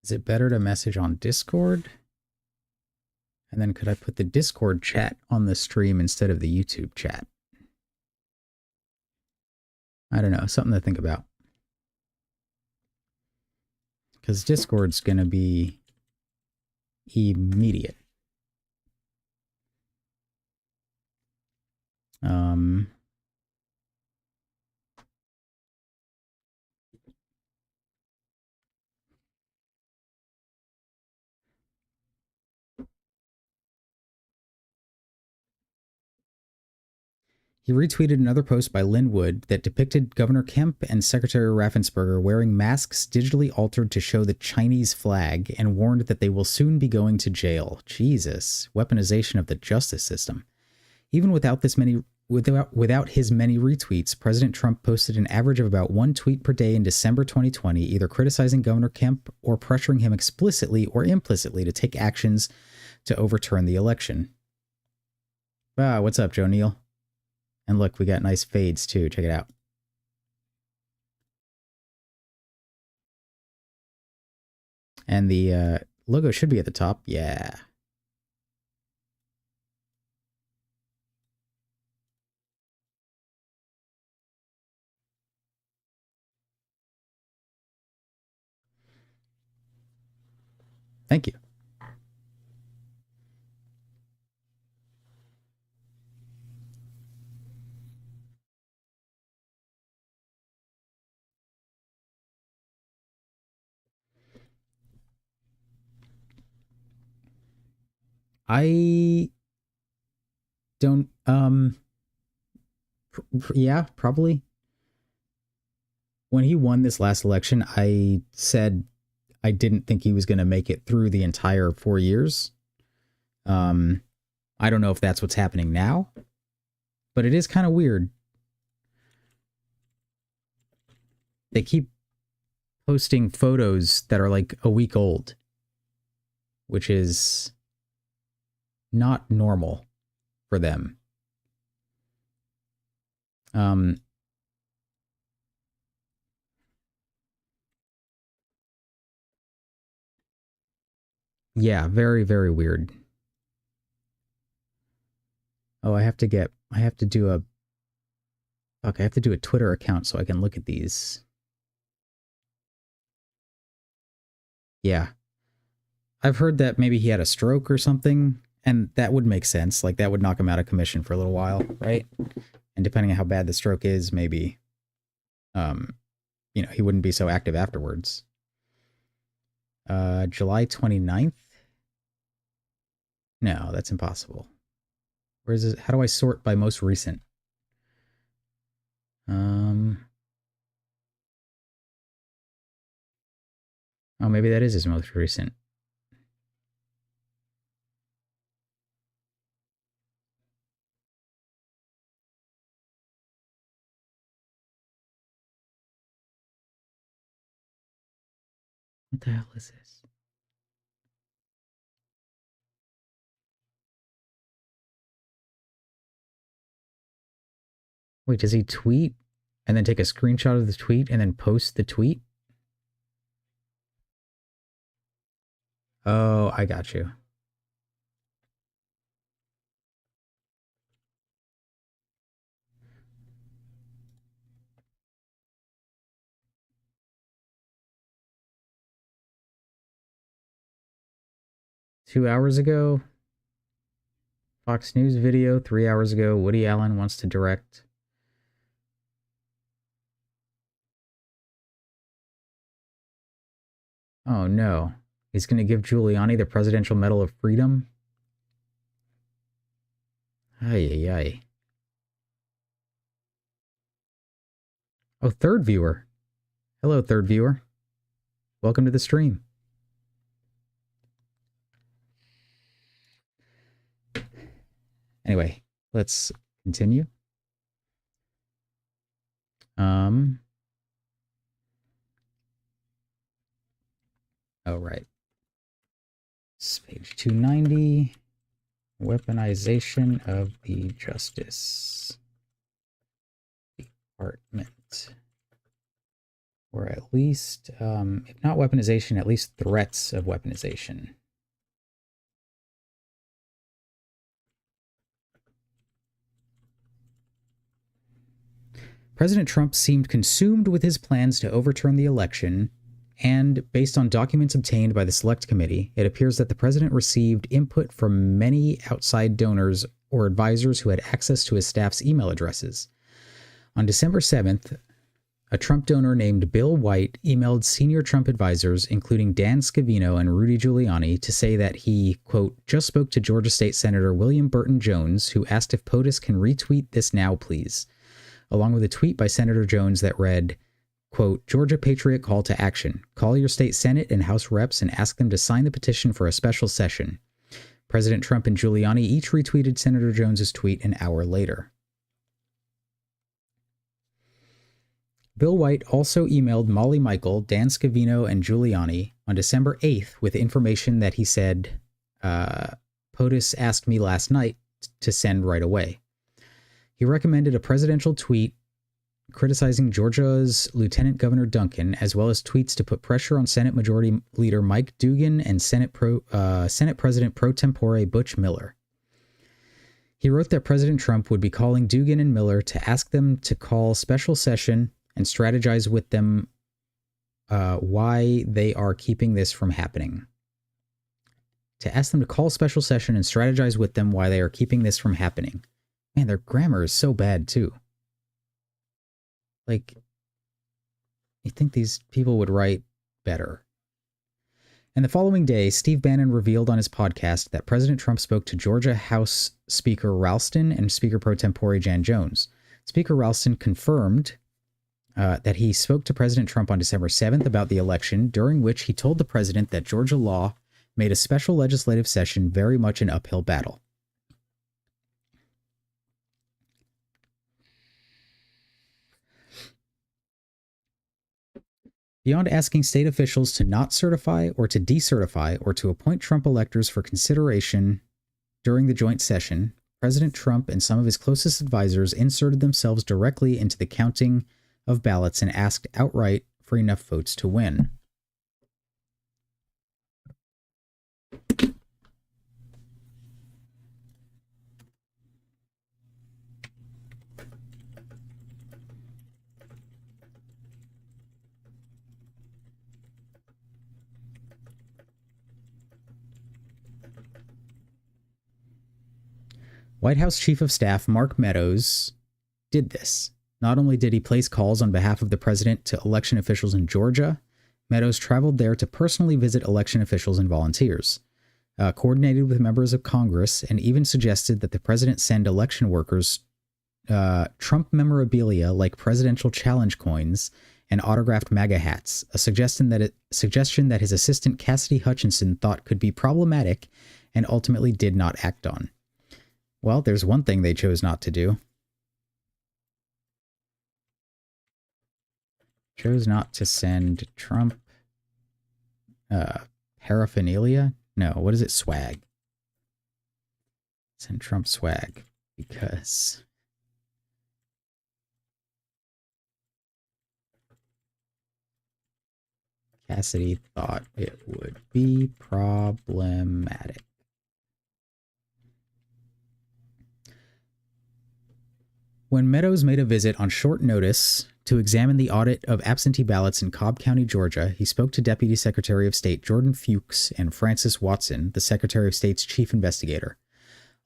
Speaker 1: is it better to message on Discord? And then could I put the Discord chat on the stream instead of the YouTube chat? I don't know, something to think about. Because Discord's going to be immediate. He retweeted another post by Lin Wood that depicted Governor Kemp and Secretary Raffensperger wearing masks digitally altered to show the Chinese flag and warned that they will soon be going to jail. Jesus, weaponization of the justice system. Even without his many retweets, President Trump posted an average of about one tweet per day in December 2020, either criticizing Governor Kemp or pressuring him explicitly or implicitly to take actions to overturn the election. Ah, what's up, Joe Neal? And look, we got nice fades too. Check it out. And the logo should be at the top. Yeah. Thank you. I don't, yeah, probably. When he won this last election, I said I didn't think he was going to make it through the entire 4 years. I don't know if that's what's happening now, but it is kind of weird. They keep posting photos that are like a week old, which is not normal for them. Yeah, very, very weird. Oh, I have to do a Twitter account so I can look at these. Yeah. I've heard that maybe he had a stroke or something, and that would make sense. Like, that would knock him out of commission for a little while, right? And depending on how bad the stroke is, maybe, he wouldn't be so active afterwards. July 29th? No, that's impossible. Where is it? How do I sort by most recent? Oh, maybe that is his most recent. What the hell is this? Wait, does he tweet and then take a screenshot of the tweet and then post the tweet? Oh, I got you. Two hours ago? Fox News video 3 hours ago. Woody Allen wants to direct. Oh no. He's going to give Giuliani the Presidential Medal of Freedom? Ay, ay, ay. Oh, third viewer. Hello, third viewer. Welcome to the stream. Anyway, let's continue. Oh, right. It's page 290. Weaponization of the Justice Department. Or at least, if not weaponization, at least threats of weaponization. President Trump seemed consumed with his plans to overturn the election, and based on documents obtained by the Select Committee, it appears that the president received input from many outside donors or advisors who had access to his staff's email addresses. On December 7th, a Trump donor named Bill White emailed senior Trump advisors, including Dan Scavino and Rudy Giuliani, to say that he, quote, just spoke to Georgia State Senator William Burton Jones, who asked if POTUS can retweet this now, please, along with a tweet by Senator Jones that read, quote, Georgia Patriot call to action. Call your state Senate and House reps and ask them to sign the petition for a special session. President Trump and Giuliani each retweeted Senator Jones's tweet an hour later. Bill White also emailed Molly Michael, Dan Scavino, and Giuliani on December 8th with information that he said, POTUS asked me last night to send right away. He recommended a presidential tweet criticizing Georgia's Lieutenant Governor Duncan, as well as tweets to put pressure on Senate Majority Leader Mike Dugan and Senate President pro tempore Butch Miller. He wrote that President Trump would be calling Dugan and Miller to ask them to call special session and strategize with them why they are keeping this from happening. To ask them to call special session and strategize with them why they are keeping this from happening. Man, their grammar is so bad, too. Like, you'd think these people would write better. And the following day, Steve Bannon revealed on his podcast that President Trump spoke to Georgia House Speaker Ralston and Speaker pro tempore Jan Jones. Speaker Ralston confirmed that he spoke to President Trump on December 7th about the election, during which he told the president that Georgia law made a special legislative session very much an uphill battle. Beyond asking state officials to not certify or to decertify or to appoint Trump electors for consideration during the joint session, President Trump and some of his closest advisors inserted themselves directly into the counting of ballots and asked outright for enough votes to win. White House Chief of Staff Mark Meadows did this. Not only did he place calls on behalf of the president to election officials in Georgia, Meadows traveled there to personally visit election officials and volunteers, coordinated with members of Congress, and even suggested that the president send election workers Trump memorabilia like presidential challenge coins and autographed MAGA hats, a suggestion that his assistant Cassidy Hutchinson thought could be problematic and ultimately did not act on. Well, there's one thing they chose not to do. Chose not to send Trump paraphernalia? No, what is it? Swag. Send Trump swag because Cassidy thought it would be problematic. When Meadows made a visit on short notice to examine the audit of absentee ballots in Cobb County, Georgia, he spoke to Deputy Secretary of State Jordan Fuchs and Francis Watson, the Secretary of State's chief investigator.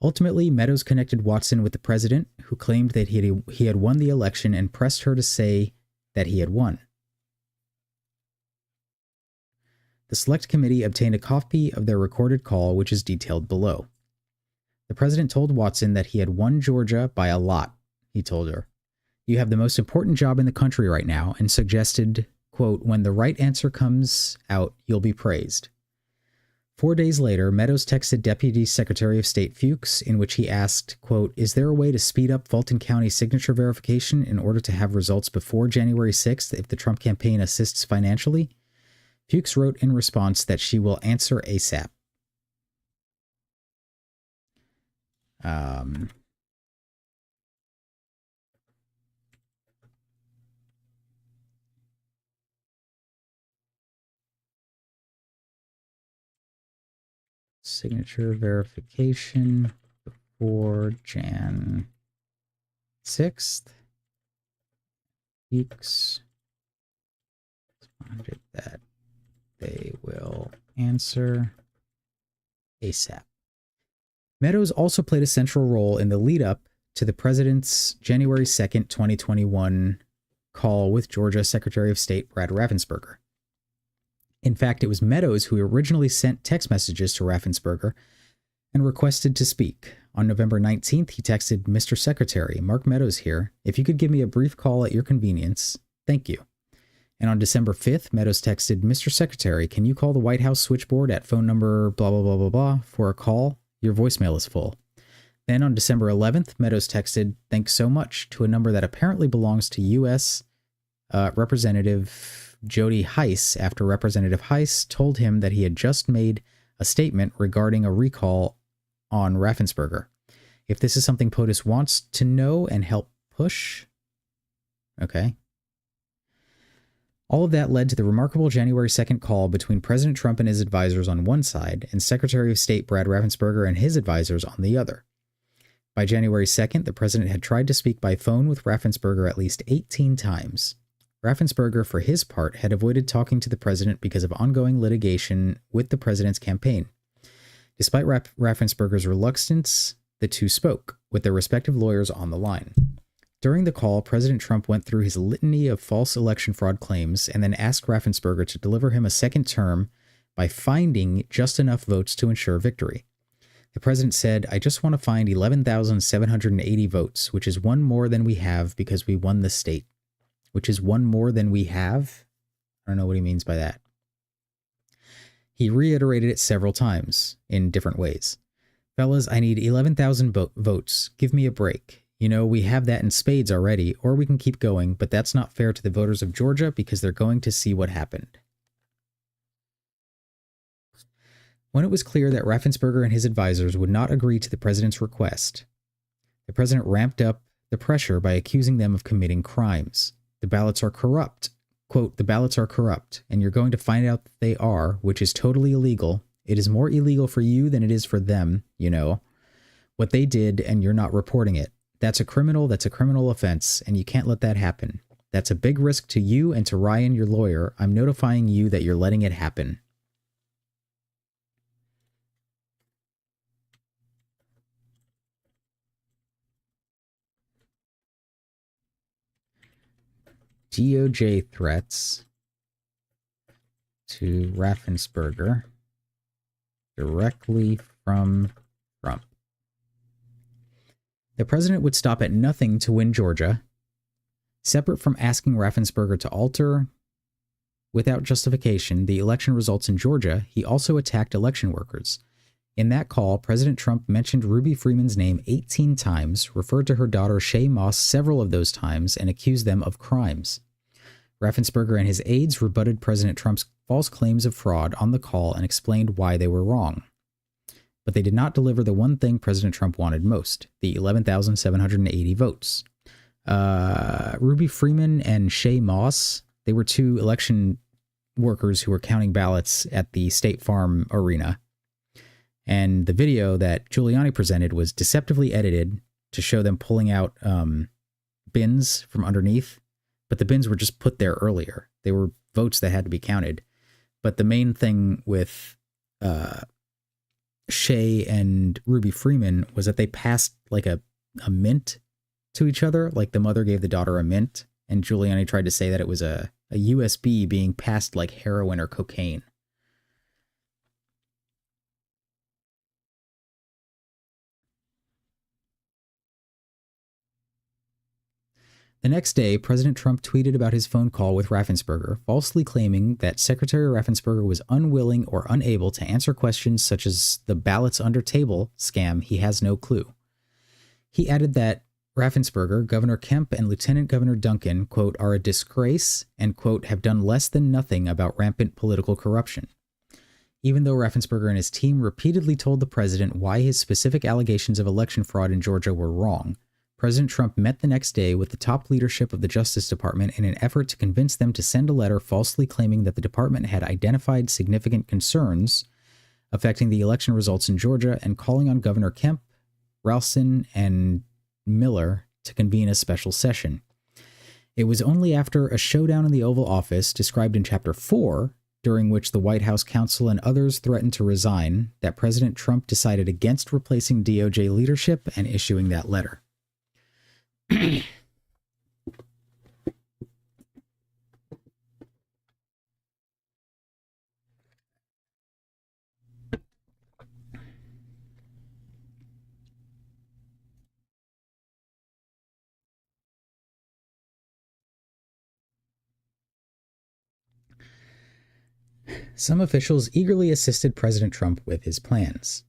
Speaker 1: Ultimately, Meadows connected Watson with the president, who claimed that he had won the election and pressed her to say that he had won. The Select Committee obtained a copy of their recorded call, which is detailed below. The president told Watson that he had won Georgia by a lot, he told her. You have the most important job in the country right now, and suggested, quote, when the right answer comes out, you'll be praised. 4 days later, Meadows texted Deputy Secretary of State Fuchs, in which he asked, quote, is there a way to speed up Fulton County signature verification in order to have results before January 6th if the Trump campaign assists financially? Fuchs wrote in response that she will answer ASAP. Signature verification before Jan 6th. Fuchs responded that they will answer ASAP. Meadows also played a central role in the lead-up to the president's January 2nd, 2021 call with Georgia Secretary of State Brad Raffensperger. In fact, it was Meadows who originally sent text messages to Raffensperger and requested to speak. On November 19th, he texted, Mr. Secretary, Mark Meadows here. If you could give me a brief call at your convenience, thank you. And on December 5th, Meadows texted, Mr. Secretary, can you call the White House switchboard at phone number blah, blah, blah, blah, blah for a call? Your voicemail is full. Then on December 11th, Meadows texted, thanks so much, to a number that apparently belongs to U.S. Representative Jody Hice, after Representative Hice told him that he had just made a statement regarding a recall on Raffensperger. If this is something POTUS wants to know and help push. Okay. All of that led to the remarkable January 2nd call between President Trump and his advisors on one side and Secretary of State Brad Raffensperger and his advisors on the other. By January 2nd, the president had tried to speak by phone with Raffensperger at least 18 times. Raffensperger, for his part, had avoided talking to the president because of ongoing litigation with the president's campaign. Despite Raffensperger's reluctance, the two spoke, with their respective lawyers on the line. During the call, President Trump went through his litany of false election fraud claims and then asked Raffensperger to deliver him a second term by finding just enough votes to ensure victory. The president said, I just want to find 11,780 votes, which is one more than we have because we won the state. Which is one more than we have? I don't know what he means by that. He reiterated it several times in different ways. Fellas, I need 11,000 votes. Give me a break. You know, we have that in spades already, or we can keep going, but that's not fair to the voters of Georgia because they're going to see what happened. When it was clear that Raffensperger and his advisors would not agree to the president's request, the president ramped up the pressure by accusing them of committing crimes. The ballots are corrupt. Quote, the ballots are corrupt, and you're going to find out that they are, which is totally illegal. It is more illegal for you than it is for them, you know. What they did, and you're not reporting it. That's a criminal offense, and you can't let that happen. That's a big risk to you and to Ryan, your lawyer. I'm notifying you that you're letting it happen. DOJ threats to Raffensperger directly from Trump. The president would stop at nothing to win Georgia. Separate from asking Raffensperger to alter, without justification, the election results in Georgia, he also attacked election workers. In that call, President Trump mentioned Ruby Freeman's name 18 times, referred to her daughter Shaye Moss several of those times, and accused them of crimes. Raffensperger and his aides rebutted President Trump's false claims of fraud on the call and explained why they were wrong. But they did not deliver the one thing President Trump wanted most, the 11,780 votes. Ruby Freeman and Shaye Moss, they were two election workers who were counting ballots at the State Farm Arena. And the video that Giuliani presented was deceptively edited to show them pulling out bins from underneath. But the bins were just put there earlier. They were votes that had to be counted. But the main thing with Shea and Ruby Freeman was that they passed like a mint to each other. Like the mother gave the daughter a mint, and Giuliani tried to say that it was a USB being passed like heroin or cocaine. The next day, President Trump tweeted about his phone call with Raffensperger, falsely claiming that Secretary Raffensperger was unwilling or unable to answer questions such as the ballots under table scam. He has no clue. He added that Raffensperger, Governor Kemp, and Lieutenant Governor Duncan, quote, are a disgrace and, quote, have done less than nothing about rampant political corruption. Even though Raffensperger and his team repeatedly told the president why his specific allegations of election fraud in Georgia were wrong, President Trump met the next day with the top leadership of the Justice Department in an effort to convince them to send a letter falsely claiming that the department had identified significant concerns affecting the election results in Georgia and calling on Governor Kemp, Ralston, and Miller to convene a special session. It was only after a showdown in the Oval Office, described in Chapter 4, during which the White House counsel and others threatened to resign, that President Trump decided against replacing DOJ leadership and issuing that letter. Some officials eagerly assisted President Trump with his plans.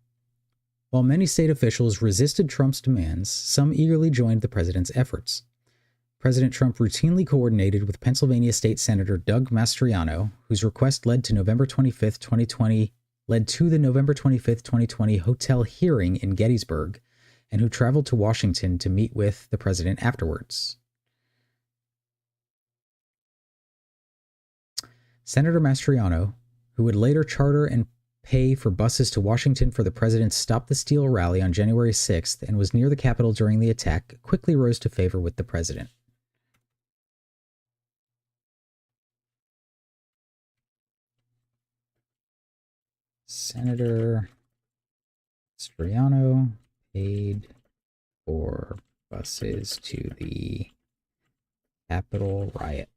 Speaker 1: While many state officials resisted Trump's demands, some eagerly joined the president's efforts. President Trump routinely coordinated with Pennsylvania State Senator Doug Mastriano, whose request led to the November 25th, 2020 hotel hearing in Gettysburg, and who traveled to Washington to meet with the president afterwards. Senator Mastriano, who would later charter and pay for buses to Washington for the president's Stop the Steal rally on January 6th and was near the Capitol during the attack, quickly rose to favor with the president. Senator Mastriano paid for buses to the Capitol riot.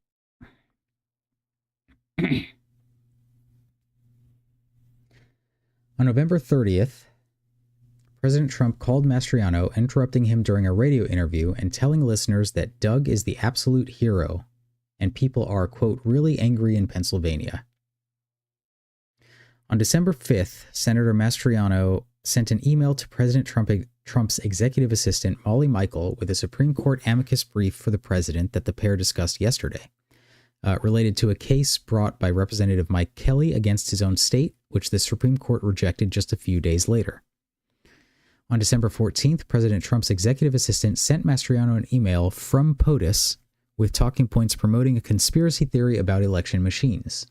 Speaker 1: On November 30th, President Trump called Mastriano, interrupting him during a radio interview and telling listeners that Doug is the absolute hero and people are, quote, really angry in Pennsylvania. On December 5th, Senator Mastriano sent an email to President Trump's executive assistant, Molly Michael, with a Supreme Court amicus brief for the president that the pair discussed yesterday, related to a case brought by Representative Mike Kelly against his own state, which the Supreme Court rejected just a few days later. On December 14th, President Trump's executive assistant sent Mastriano an email from POTUS with talking points promoting a conspiracy theory about election machines.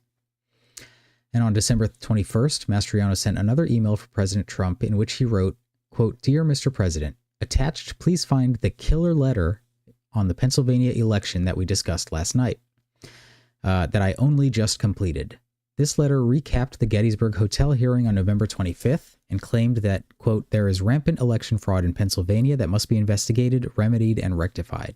Speaker 1: And on December 21st, Mastriano sent another email for President Trump in which he wrote, quote, Dear Mr. President, attached, please find the killer letter on the Pennsylvania election that we discussed last night, that I only just completed. This letter recapped the Gettysburg Hotel hearing on November 25th and claimed that, quote, there is rampant election fraud in Pennsylvania that must be investigated, remedied, and rectified.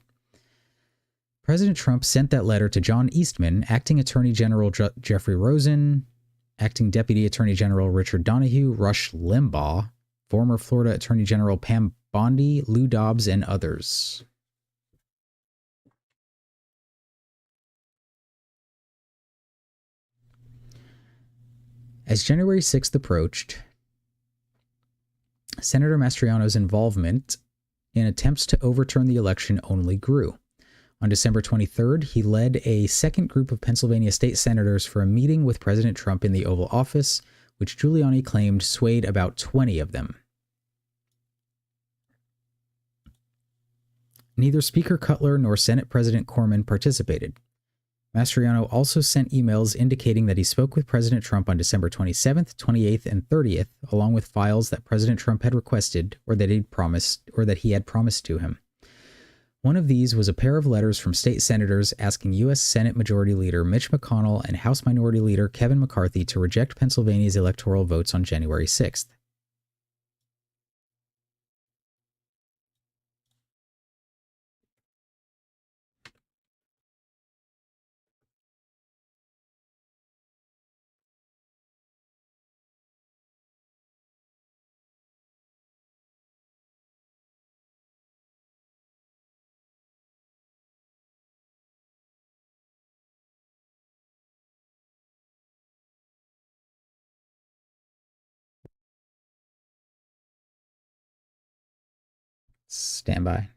Speaker 1: President Trump sent that letter to John Eastman, Acting Attorney General Jeffrey Rosen, Acting Deputy Attorney General Richard Donahue, Rush Limbaugh, former Florida Attorney General Pam Bondi, Lou Dobbs, and others. As January 6th approached, Senator Mastriano's involvement in attempts to overturn the election only grew. On December 23rd, he led a second group of Pennsylvania state senators for a meeting with President Trump in the Oval Office, which Giuliani claimed swayed about 20 of them. Neither Speaker Cutler nor Senate President Corman participated. Mastriano also sent emails indicating that he spoke with President Trump on December 27th, 28th, and 30th, along with files that President Trump had requested or that he had promised to him. One of these was a pair of letters from state senators asking U.S. Senate Majority Leader Mitch McConnell and House Minority Leader Kevin McCarthy to reject Pennsylvania's electoral votes on January 6th. Stand by.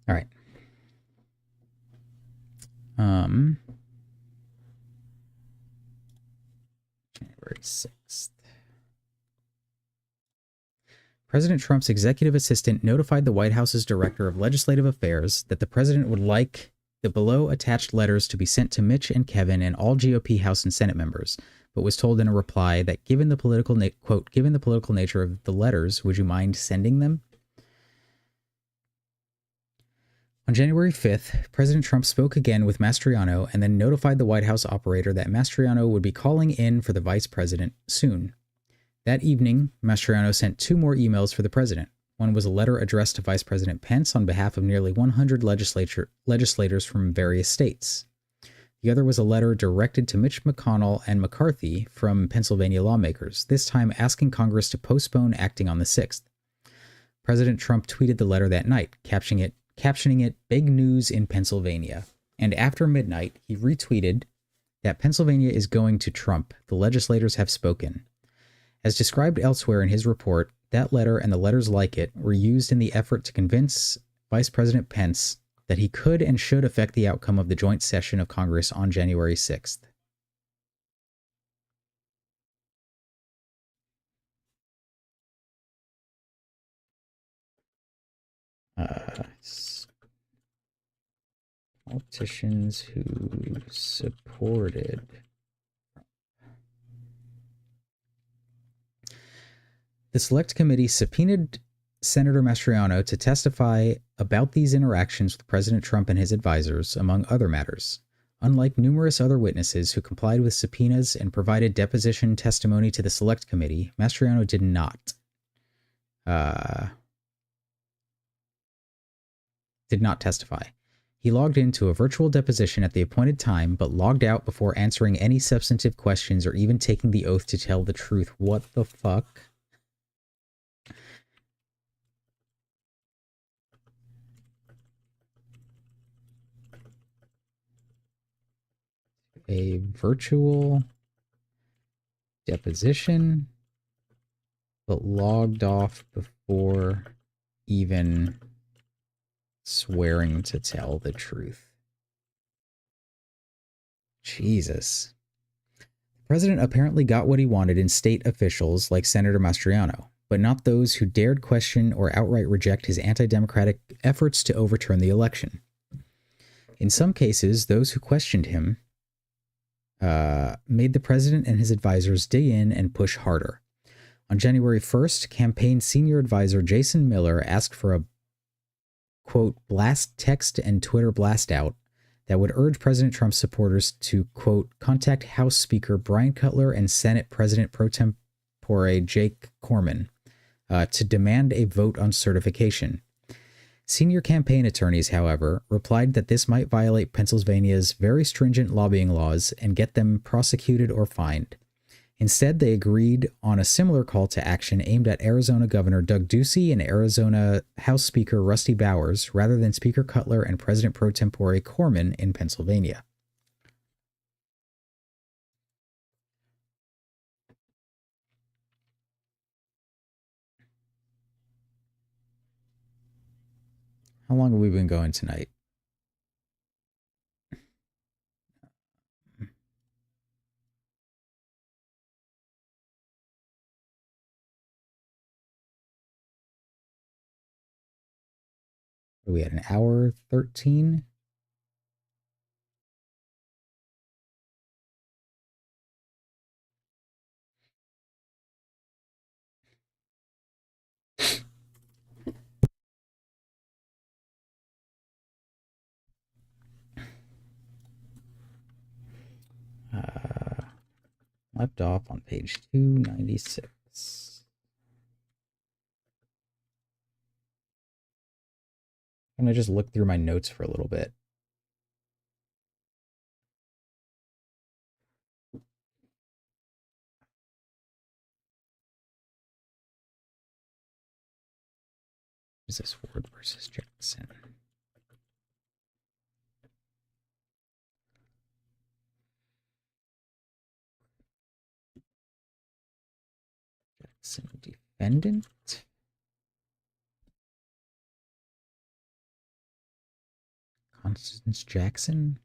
Speaker 1: All right. January 6th. President Trump's executive assistant notified the White House's director of legislative affairs that the president would like the below attached letters to be sent to Mitch and Kevin and all GOP House and Senate members, but was told in a reply that given the political quote, given the political nature of the letters, would you mind sending them? On January 5th, President Trump spoke again with Mastriano and then notified the White House operator that Mastriano would be calling in for the vice president soon. That evening, Mastriano sent 2 more emails for the president. One was a letter addressed to Vice President Pence on behalf of nearly 100 legislators from various states. The other was a letter directed to Mitch McConnell and McCarthy from Pennsylvania lawmakers, this time asking Congress to postpone acting on the 6th. President Trump tweeted the letter that night, captioning it "Big News in Pennsylvania." And after midnight, he retweeted that Pennsylvania is going to Trump. The legislators have spoken. As described elsewhere in his report, that letter and the letters like it were used in the effort to convince Vice President Pence that he could and should affect the outcome of the joint session of Congress on January 6th. Politicians who supported the Select Committee subpoenaed Senator Mastriano to testify about these interactions with President Trump and his advisors, among other matters. Unlike numerous other witnesses who complied with subpoenas and provided deposition testimony to the Select Committee, Mastriano did not. Did not testify. He logged into a virtual deposition at the appointed time, but logged out before answering any substantive questions or even taking the oath to tell the truth. What the fuck? A virtual deposition, but logged off before even swearing to tell the truth. Jesus. The president apparently got what he wanted in state officials like Senator Mastriano, but not those who dared question or outright reject his anti-democratic efforts to overturn the election. In some cases, those who questioned him made the president and his advisors dig in and push harder. On January 1st, campaign senior advisor Jason Miller asked for a, quote, blast text and Twitter blast out that would urge President Trump's supporters to, quote, contact House Speaker Brian Cutler and Senate President pro tempore Jake Corman to demand a vote on certification. Senior campaign attorneys, however, replied that this might violate Pennsylvania's very stringent lobbying laws and get them prosecuted or fined. Instead, they agreed on a similar call to action aimed at Arizona Governor Doug Ducey and Arizona House Speaker Rusty Bowers, rather than Speaker Cutler and President pro tempore Corman in Pennsylvania. How long have we been going tonight? We had an hour 13. Left off on page 296. I'm gonna just look through my notes for a little bit. Is this Ford versus Jackson? Jackson defendant. Constance Jackson.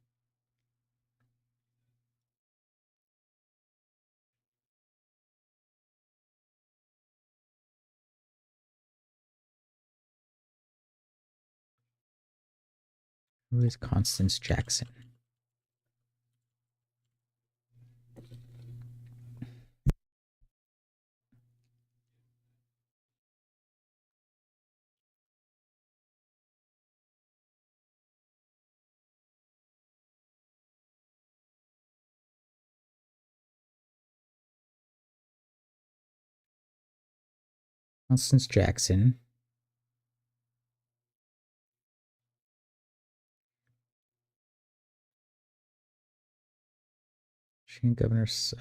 Speaker 1: Who is Constance Jackson? Constance Jackson. Michigan Governor's.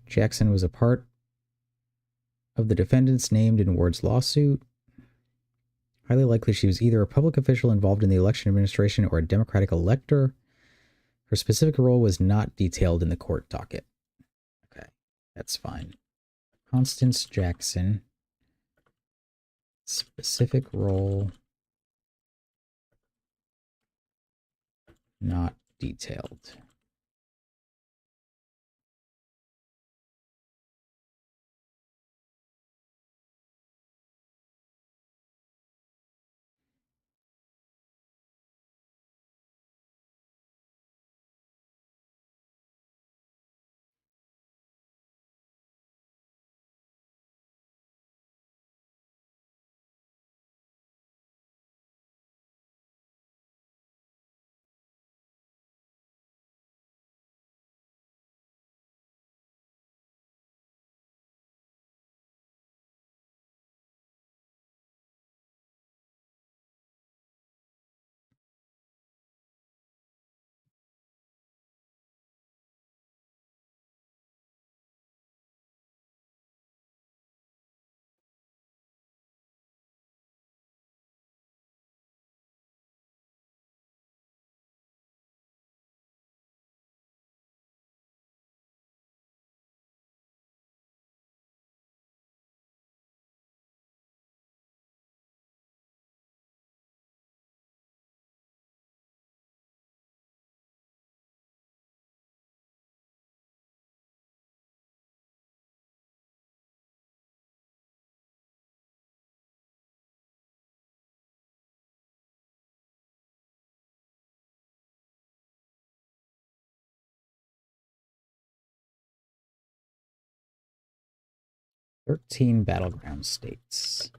Speaker 1: Jackson was a part of the defendants named in Ward's lawsuit. Highly likely she was either a public official involved in the election administration or a Democratic elector. Her specific role was not detailed in the court docket. Okay, that's fine. Constance Jackson. Specific role not detailed. "13 battleground states."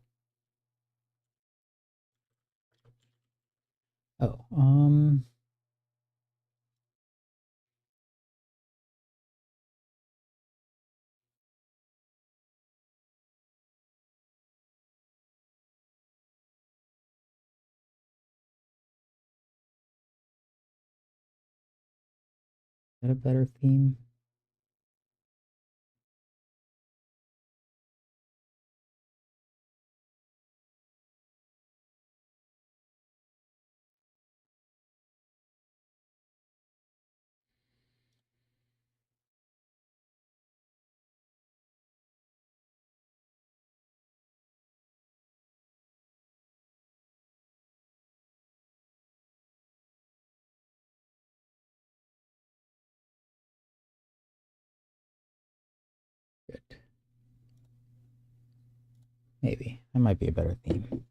Speaker 1: Oh, is that a better theme? Maybe. That might be a better theme.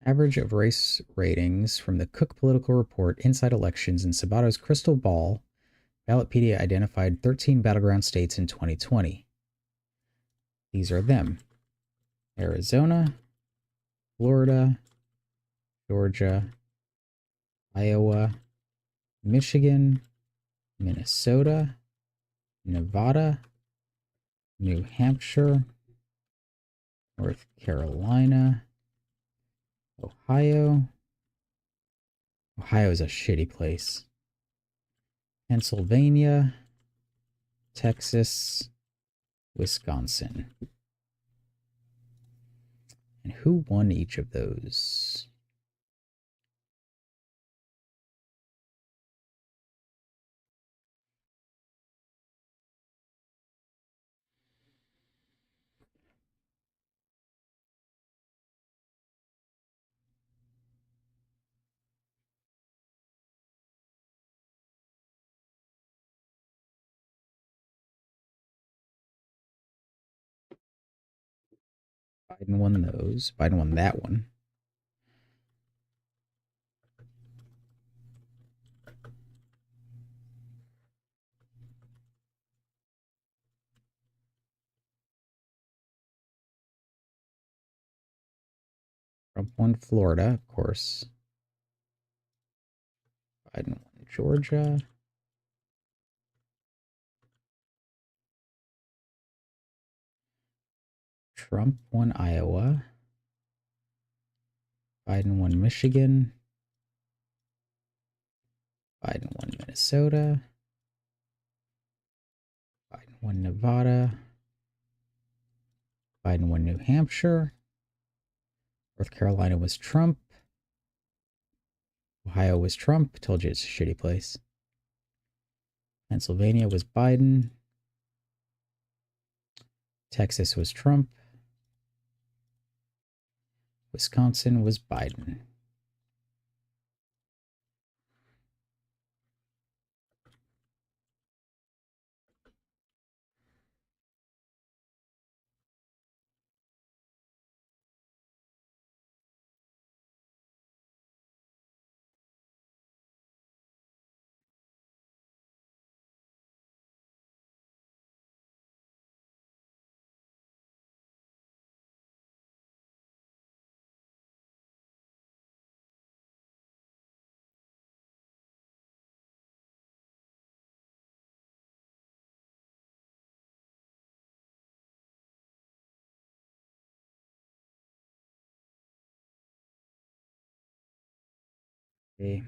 Speaker 1: Average of race ratings from the Cook Political Report, Inside Elections, and Sabato's Crystal Ball, Ballotpedia identified 13 battleground states in 2020. These are them: Arizona, Florida, Georgia, Iowa, Michigan, Minnesota, Nevada, New Hampshire, North Carolina, Ohio. Ohio is a shitty place. Pennsylvania, Texas, Wisconsin. And who won each of those? Biden won those. Biden won that one. Trump won Florida, of course. Biden won Georgia. Trump won Iowa. Biden won Michigan. Biden won Minnesota. Biden won Nevada. Biden won New Hampshire. North Carolina was Trump. Ohio was Trump. Told you it's a shitty place. Pennsylvania was Biden. Texas was Trump. Wisconsin was Biden. Okay.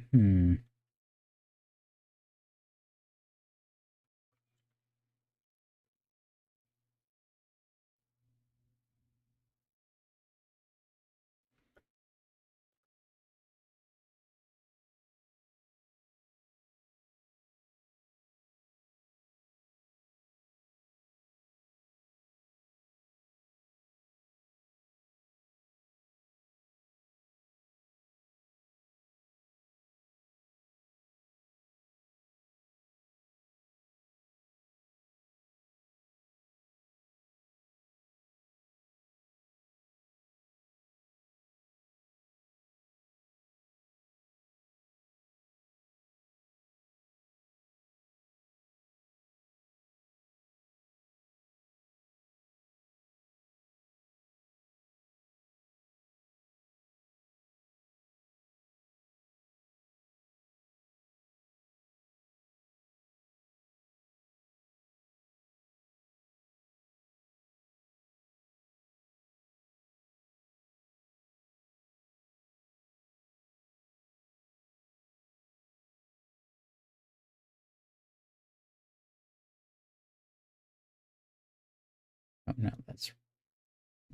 Speaker 1: Oh, no, that's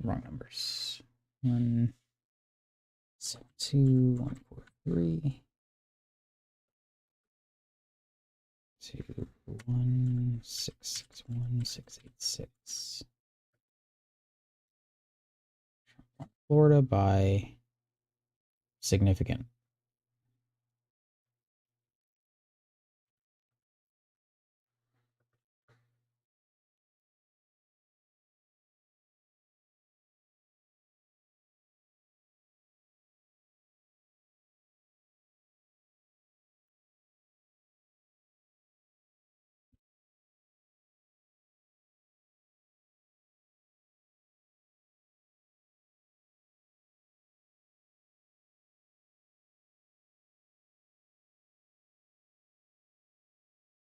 Speaker 1: wrong numbers. 1, 7, 2, 1, 4, 3. 21661,686. Florida by significant.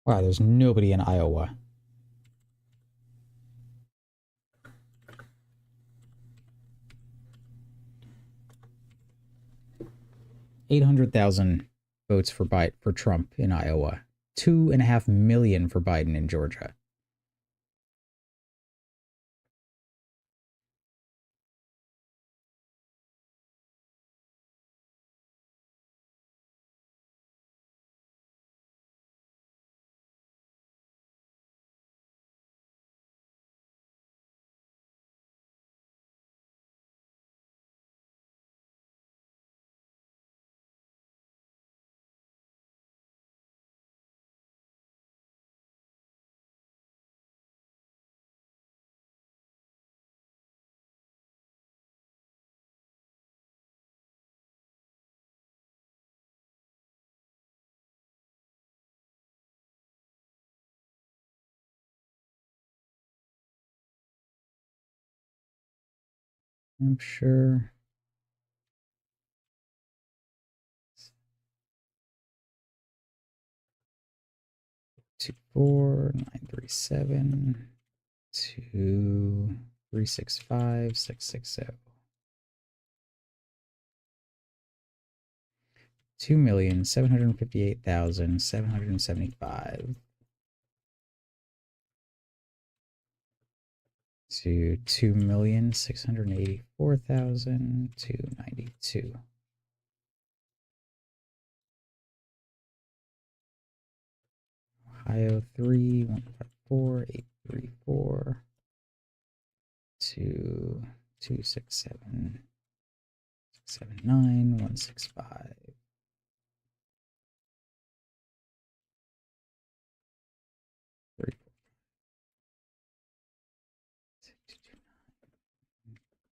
Speaker 1: Wow, there's nobody in Iowa. $800,000 votes for Trump in Iowa. 2.5 million for Biden in Georgia. I'm sure. Two four 937 2365 660. 2,758,775 to 2,684,292. Ohio 3154834 to 267 679 165.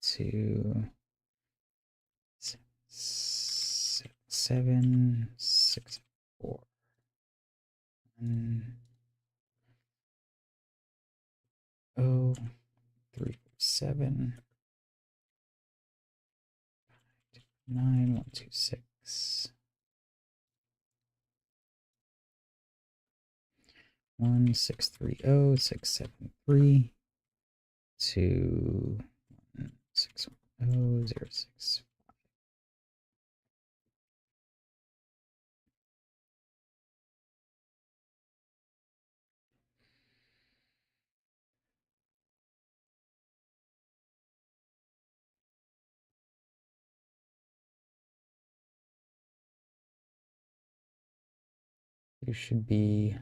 Speaker 1: Two 764 347 9126 1630673 2610006. You should be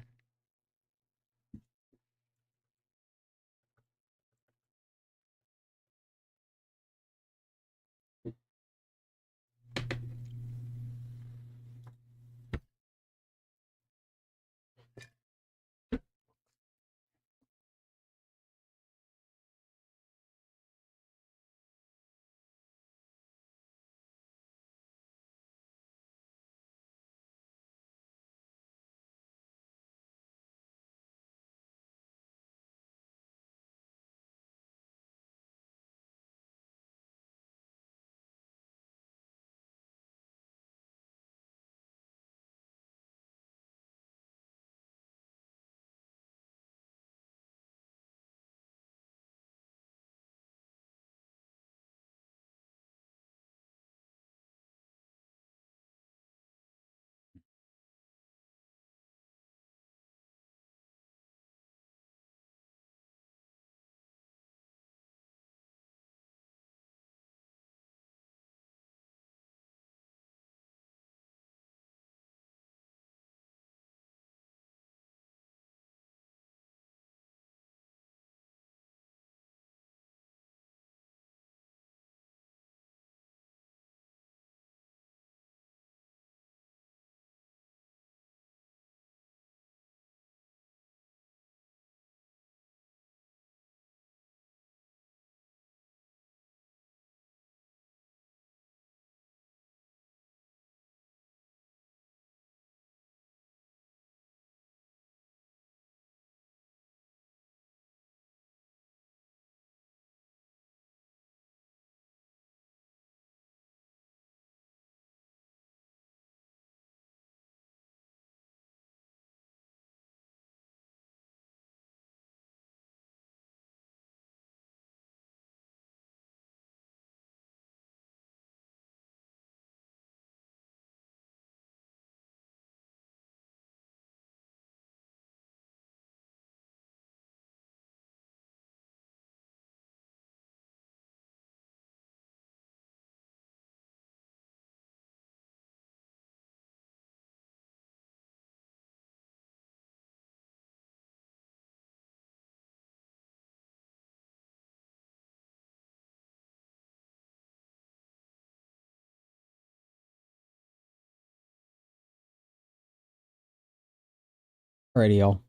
Speaker 1: Alrighty, y'all.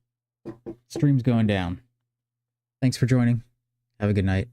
Speaker 1: Stream's going down. Thanks for joining. Have a good night.